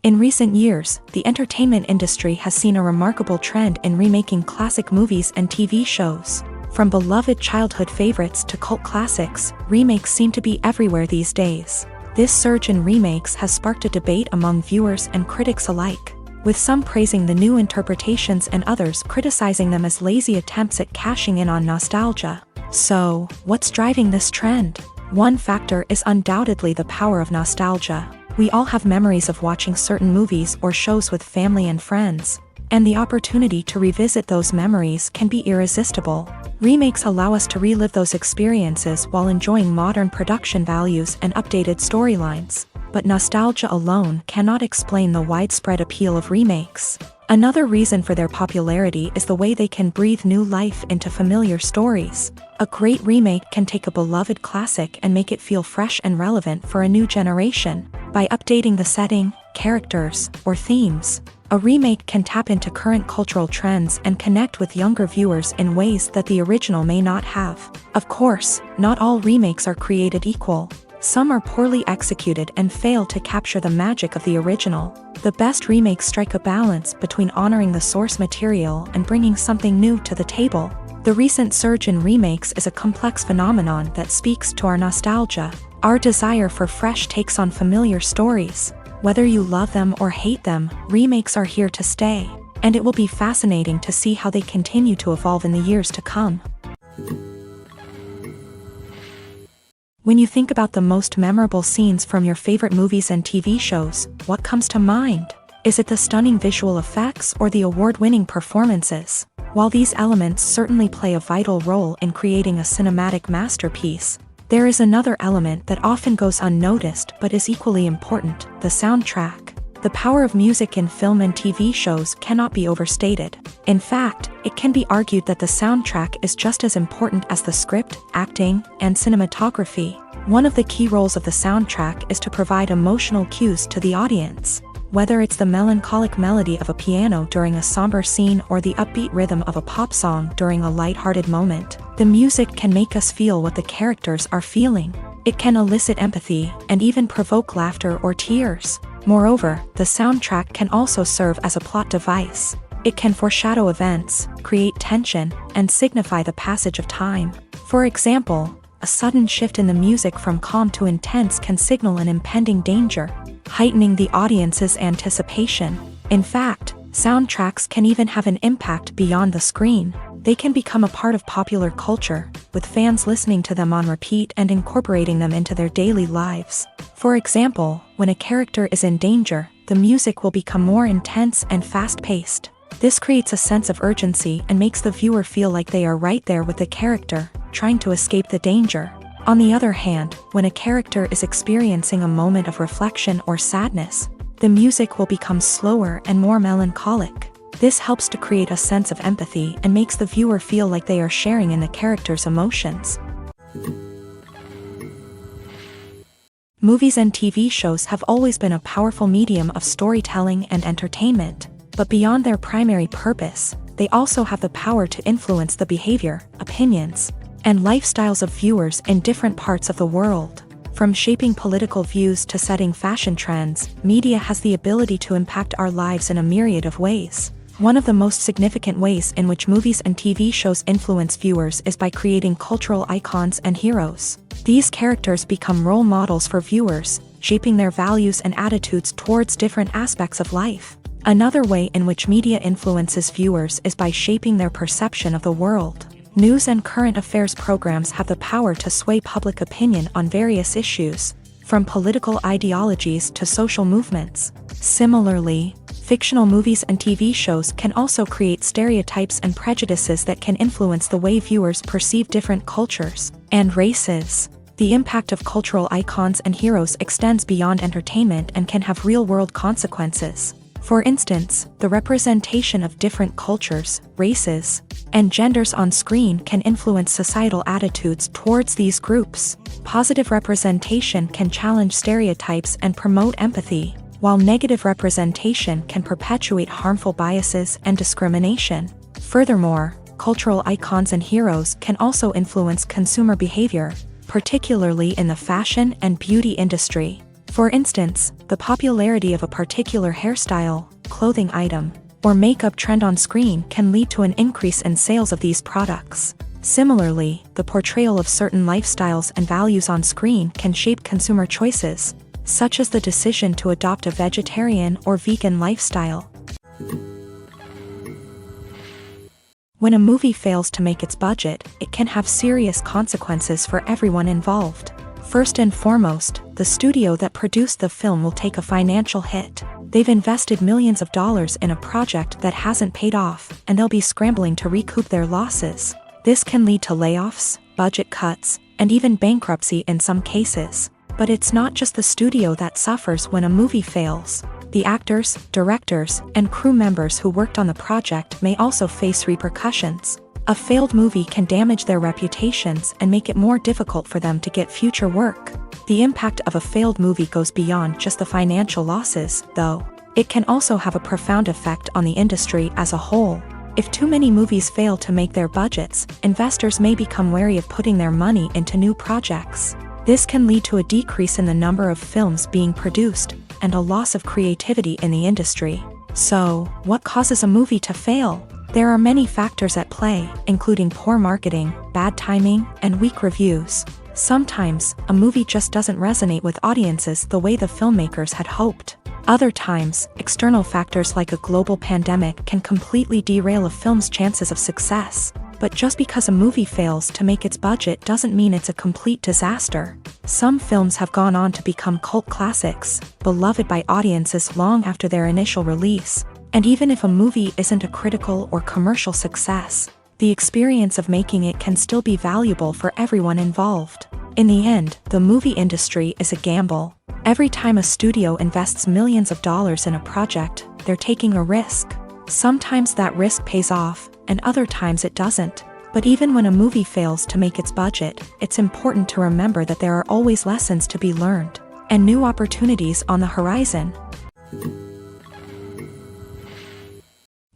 In recent years, the entertainment industry has seen a remarkable trend in remaking classic movies and TV shows. From beloved childhood favorites to cult classics, remakes seem to be everywhere these days. This surge in remakes has sparked a debate among viewers and critics alike, with some praising the new interpretations and others criticizing them as lazy attempts at cashing in on nostalgia. So, what's driving this trend? One factor is undoubtedly the power of nostalgia. We all have memories of watching certain movies or shows with family and friends, and the opportunity to revisit those memories can be irresistible. Remakes allow us to relive those experiences while enjoying modern production values and updated storylines. But nostalgia alone cannot explain the widespread appeal of remakes. Another reason for their popularity is the way they can breathe new life into familiar stories. A great remake can take a beloved classic and make it feel fresh and relevant for a new generation. By updating the setting, characters, or themes, a remake can tap into current cultural trends and connect with younger viewers in ways that the original may not have. Of course, not all remakes are created equal. Some are poorly executed and fail to capture the magic of the original. The best remakes strike a balance between honoring the source material and bringing something new to the table. The recent surge in remakes is a complex phenomenon that speaks to our nostalgia, our desire for fresh takes on familiar stories. Whether you love them or hate them, remakes are here to stay, and it will be fascinating to see how they continue to evolve in the years to come. When you think about the most memorable scenes from your favorite movies and TV shows, what comes to mind? Is it the stunning visual effects or the award-winning performances? While these elements certainly play a vital role in creating a cinematic masterpiece, there is another element that often goes unnoticed but is equally important: the soundtrack. The power of music in film and TV shows cannot be overstated. In fact, it can be argued that the soundtrack is just as important as the script, acting, and cinematography. One of the key roles of the soundtrack is to provide emotional cues to the audience. Whether it's the melancholic melody of a piano during a somber scene or the upbeat rhythm of a pop song during a lighthearted moment, the music can make us feel what the characters are feeling. It can elicit empathy and even provoke laughter or tears. Moreover, the soundtrack can also serve as a plot device. It can foreshadow events, create tension, and signify the passage of time. For example, a sudden shift in the music from calm to intense can signal an impending danger, heightening the audience's anticipation. In fact, soundtracks can even have an impact beyond the screen. They can become a part of popular culture, with fans listening to them on repeat and incorporating them into their daily lives. For example, when a character is in danger, the music will become more intense and fast-paced, This creates a sense of urgency and makes the viewer feel like they are right there with the character, trying to escape the danger. On the other hand, when a character is experiencing a moment of reflection or sadness, the music will become slower and more melancholic. This helps to create a sense of empathy and makes the viewer feel like they are sharing in the character's emotions. Movies and TV shows have always been a powerful medium of storytelling and entertainment, but beyond their primary purpose, they also have the power to influence the behavior, opinions, and lifestyles of viewers in different parts of the world. From shaping political views to setting fashion trends, media has the ability to impact our lives in a myriad of ways. One of the most significant ways in which movies and TV shows influence viewers is by creating cultural icons and heroes. These characters become role models for viewers, shaping their values and attitudes towards different aspects of life. Another way in which media influences viewers is by shaping their perception of the world. News and current affairs programs have the power to sway public opinion on various issues, from political ideologies to social movements. Similarly, fictional movies and TV shows can also create stereotypes and prejudices that can influence the way viewers perceive different cultures and races. The impact of cultural icons and heroes extends beyond entertainment and can have real-world consequences. For instance, the representation of different cultures, races, and genders on screen can influence societal attitudes towards these groups. Positive representation can challenge stereotypes and promote empathy, while negative representation can perpetuate harmful biases and discrimination. Furthermore, cultural icons and heroes can also influence consumer behavior, particularly in the fashion and beauty industry. For instance, the popularity of a particular hairstyle, clothing item, or makeup trend on screen can lead to an increase in sales of these products. Similarly, the portrayal of certain lifestyles and values on screen can shape consumer choices, such as the decision to adopt a vegetarian or vegan lifestyle. When a movie fails to make its budget, it can have serious consequences for everyone involved. First and foremost, the studio that produced the film will take a financial hit. They've invested millions of dollars in a project that hasn't paid off, and they'll be scrambling to recoup their losses. This can lead to layoffs, budget cuts, and even bankruptcy in some cases. But it's not just the studio that suffers when a movie fails. The actors, directors, and crew members who worked on the project may also face repercussions. A failed movie can damage their reputations and make it more difficult for them to get future work. The impact of a failed movie goes beyond just the financial losses, though. It can also have a profound effect on the industry as a whole. If too many movies fail to make their budgets, investors may become wary of putting their money into new projects. This can lead to a decrease in the number of films being produced, and a loss of creativity in the industry. So, what causes a movie to fail? There are many factors at play, including poor marketing, bad timing, and weak reviews. Sometimes, a movie just doesn't resonate with audiences the way the filmmakers had hoped. Other times, external factors like a global pandemic can completely derail a film's chances of success. But just because a movie fails to make its budget doesn't mean it's a complete disaster. Some films have gone on to become cult classics, beloved by audiences long after their initial release. And even if a movie isn't a critical or commercial success, the experience of making it can still be valuable for everyone involved. In the end, the movie industry is a gamble. Every time a studio invests millions of dollars in a project, they're taking a risk. Sometimes that risk pays off, and other times it doesn't. But even when a movie fails to make its budget, it's important to remember that there are always lessons to be learned, and new opportunities on the horizon.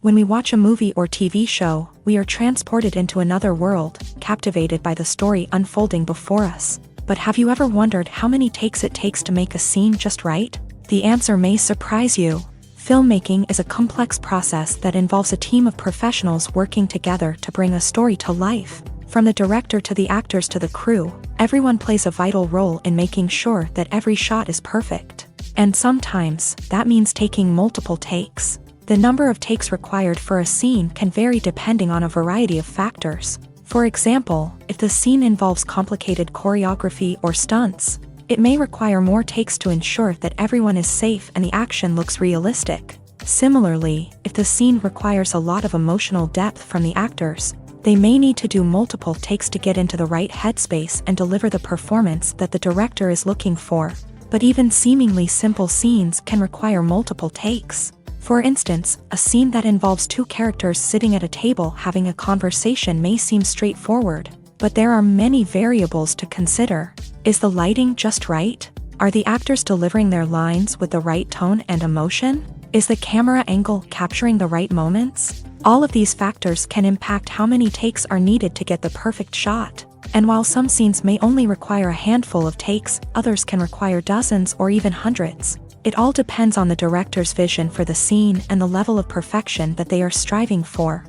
When we watch a movie or TV show, we are transported into another world, captivated by the story unfolding before us. But have you ever wondered how many takes it takes to make a scene just right? The answer may surprise you. Filmmaking is a complex process that involves a team of professionals working together to bring a story to life. From the director to the actors to the crew, everyone plays a vital role in making sure that every shot is perfect. And sometimes, that means taking multiple takes. The number of takes required for a scene can vary depending on a variety of factors. For example, if the scene involves complicated choreography or stunts, it may require more takes to ensure that everyone is safe and the action looks realistic. Similarly, if the scene requires a lot of emotional depth from the actors, they may need to do multiple takes to get into the right headspace and deliver the performance that the director is looking for. But even seemingly simple scenes can require multiple takes. For instance, a scene that involves two characters sitting at a table having a conversation may seem straightforward, but there are many variables to consider. Is the lighting just right? Are the actors delivering their lines with the right tone and emotion? Is the camera angle capturing the right moments? All of these factors can impact how many takes are needed to get the perfect shot. And while some scenes may only require a handful of takes, others can require dozens or even hundreds. It all depends on the director's vision for the scene and the level of perfection that they are striving for.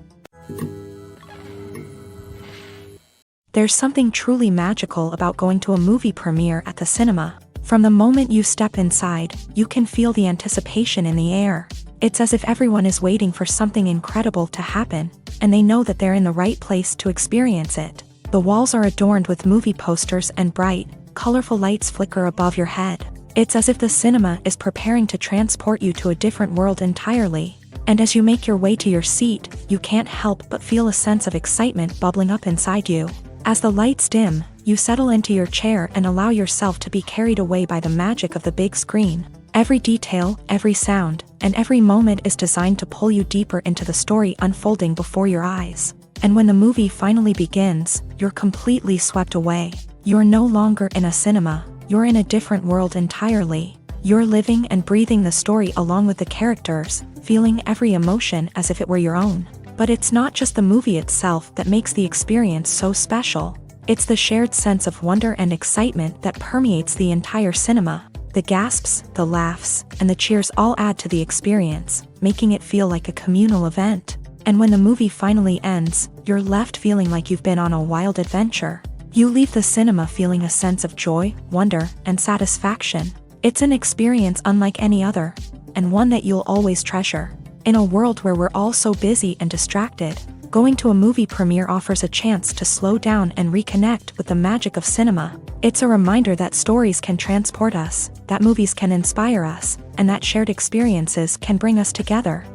There's something truly magical about going to a movie premiere at the cinema. From the moment you step inside, you can feel the anticipation in the air. It's as if everyone is waiting for something incredible to happen, and they know that they're in the right place to experience it. The walls are adorned with movie posters and bright, colorful lights flicker above your head. It's as if the cinema is preparing to transport you to a different world entirely. And as you make your way to your seat, you can't help but feel a sense of excitement bubbling up inside you. As the lights dim, you settle into your chair and allow yourself to be carried away by the magic of the big screen. Every detail, every sound, and every moment is designed to pull you deeper into the story unfolding before your eyes. And when the movie finally begins, you're completely swept away. You're no longer in a cinema, you're in a different world entirely. You're living and breathing the story along with the characters, feeling every emotion as if it were your own. But it's not just the movie itself that makes the experience so special. It's the shared sense of wonder and excitement that permeates the entire cinema. The gasps, the laughs, and the cheers all add to the experience, making it feel like a communal event. And when the movie finally ends, you're left feeling like you've been on a wild adventure. You leave the cinema feeling a sense of joy, wonder, and satisfaction. It's an experience unlike any other, and one that you'll always treasure. In a world where we're all so busy and distracted, going to a movie premiere offers a chance to slow down and reconnect with the magic of cinema. It's a reminder that stories can transport us, that movies can inspire us, and that shared experiences can bring us together.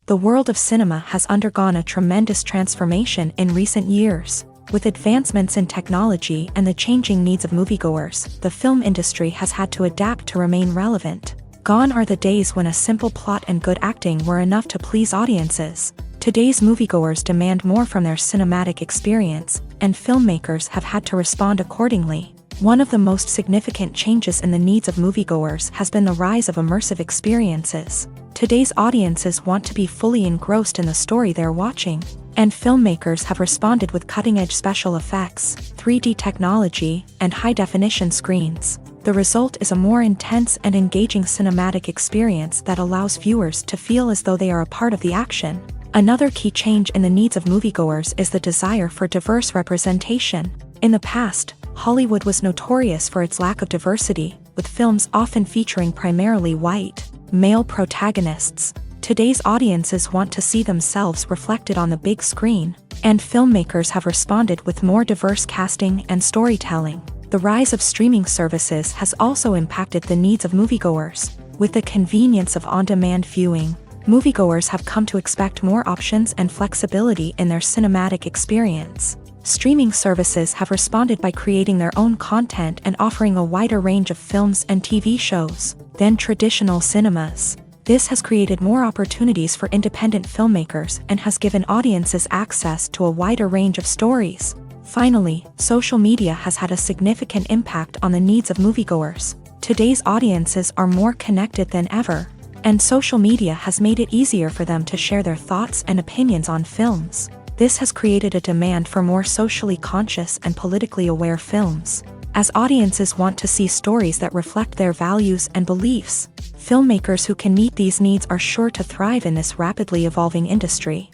The world of cinema has undergone a tremendous transformation in recent years. With advancements in technology and the changing needs of moviegoers, the film industry has had to adapt to remain relevant. Gone are the days when a simple plot and good acting were enough to please audiences. Today's moviegoers demand more from their cinematic experience, and filmmakers have had to respond accordingly. One of the most significant changes in the needs of moviegoers has been the rise of immersive experiences. Today's audiences want to be fully engrossed in the story they're watching, and filmmakers have responded with cutting-edge special effects, 3D technology, and high-definition screens. The result is a more intense and engaging cinematic experience that allows viewers to feel as though they are a part of the action. Another key change in the needs of moviegoers is the desire for diverse representation. In the past, Hollywood was notorious for its lack of diversity, with films often featuring primarily white, male protagonists. Today's audiences want to see themselves reflected on the big screen, and filmmakers have responded with more diverse casting and storytelling. The rise of streaming services has also impacted the needs of moviegoers. With the convenience of on-demand viewing, moviegoers have come to expect more options and flexibility in their cinematic experience. Streaming services have responded by creating their own content and offering a wider range of films and TV shows than traditional cinemas. This has created more opportunities for independent filmmakers and has given audiences access to a wider range of stories. Finally, social media has had a significant impact on the needs of moviegoers. Today's audiences are more connected than ever, and social media has made it easier for them to share their thoughts and opinions on films. This has created a demand for more socially conscious and politically aware films. As audiences want to see stories that reflect their values and beliefs, filmmakers who can meet these needs are sure to thrive in this rapidly evolving industry.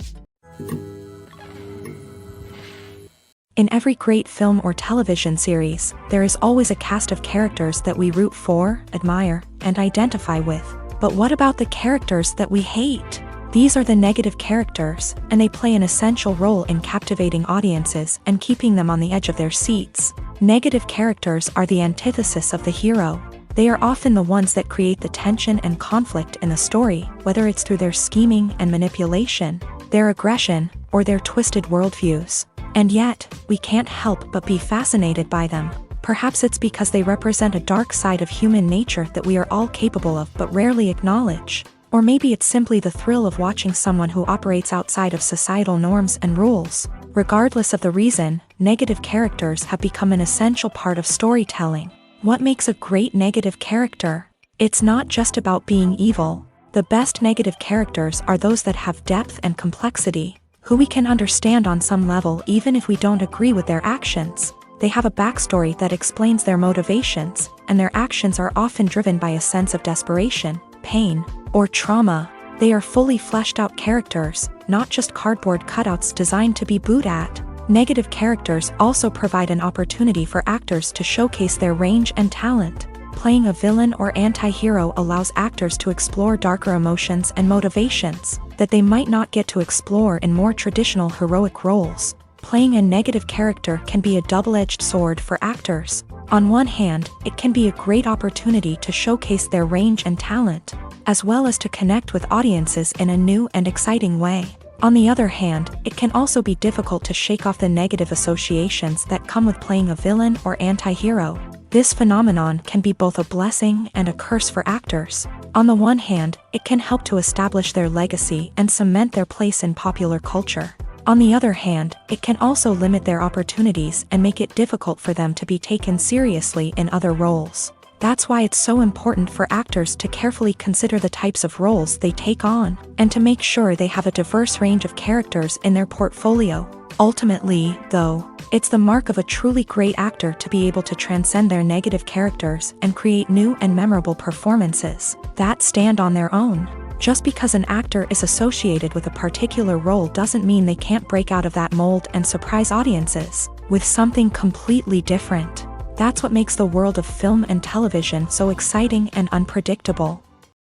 In every great film or television series, there is always a cast of characters that we root for, admire, and identify with. But what about the characters that we hate? These are the negative characters, and they play an essential role in captivating audiences and keeping them on the edge of their seats. Negative characters are the antithesis of the hero. They are often the ones that create the tension and conflict in the story, whether it's through their scheming and manipulation, their aggression, or their twisted worldviews. And yet, we can't help but be fascinated by them. Perhaps it's because they represent a dark side of human nature that we are all capable of but rarely acknowledge. Or maybe it's simply the thrill of watching someone who operates outside of societal norms and rules. Regardless of the reason, negative characters have become an essential part of storytelling. What makes a great negative character? It's not just about being evil. The best negative characters are those that have depth and complexity, who we can understand on some level even if we don't agree with their actions. They have a backstory that explains their motivations, and their actions are often driven by a sense of desperation, pain, or trauma. They are fully fleshed out characters, not just cardboard cutouts designed to be booed at. Negative characters also provide an opportunity for actors to showcase their range and talent. Playing a villain or anti-hero allows actors to explore darker emotions and motivations that they might not get to explore in more traditional heroic roles. Playing a negative character can be a double-edged sword for actors. On one hand, it can be a great opportunity to showcase their range and talent, as well as to connect with audiences in a new and exciting way. On the other hand, it can also be difficult to shake off the negative associations that come with playing a villain or anti-hero. This phenomenon can be both a blessing and a curse for actors. On the one hand, it can help to establish their legacy and cement their place in popular culture. On the other hand, it can also limit their opportunities and make it difficult for them to be taken seriously in other roles. That's why it's so important for actors to carefully consider the types of roles they take on, and to make sure they have a diverse range of characters in their portfolio. Ultimately, though, it's the mark of a truly great actor to be able to transcend their negative characters and create new and memorable performances that stand on their own. Just because an actor is associated with a particular role doesn't mean they can't break out of that mold and surprise audiences with something completely different. That's what makes the world of film and television so exciting and unpredictable.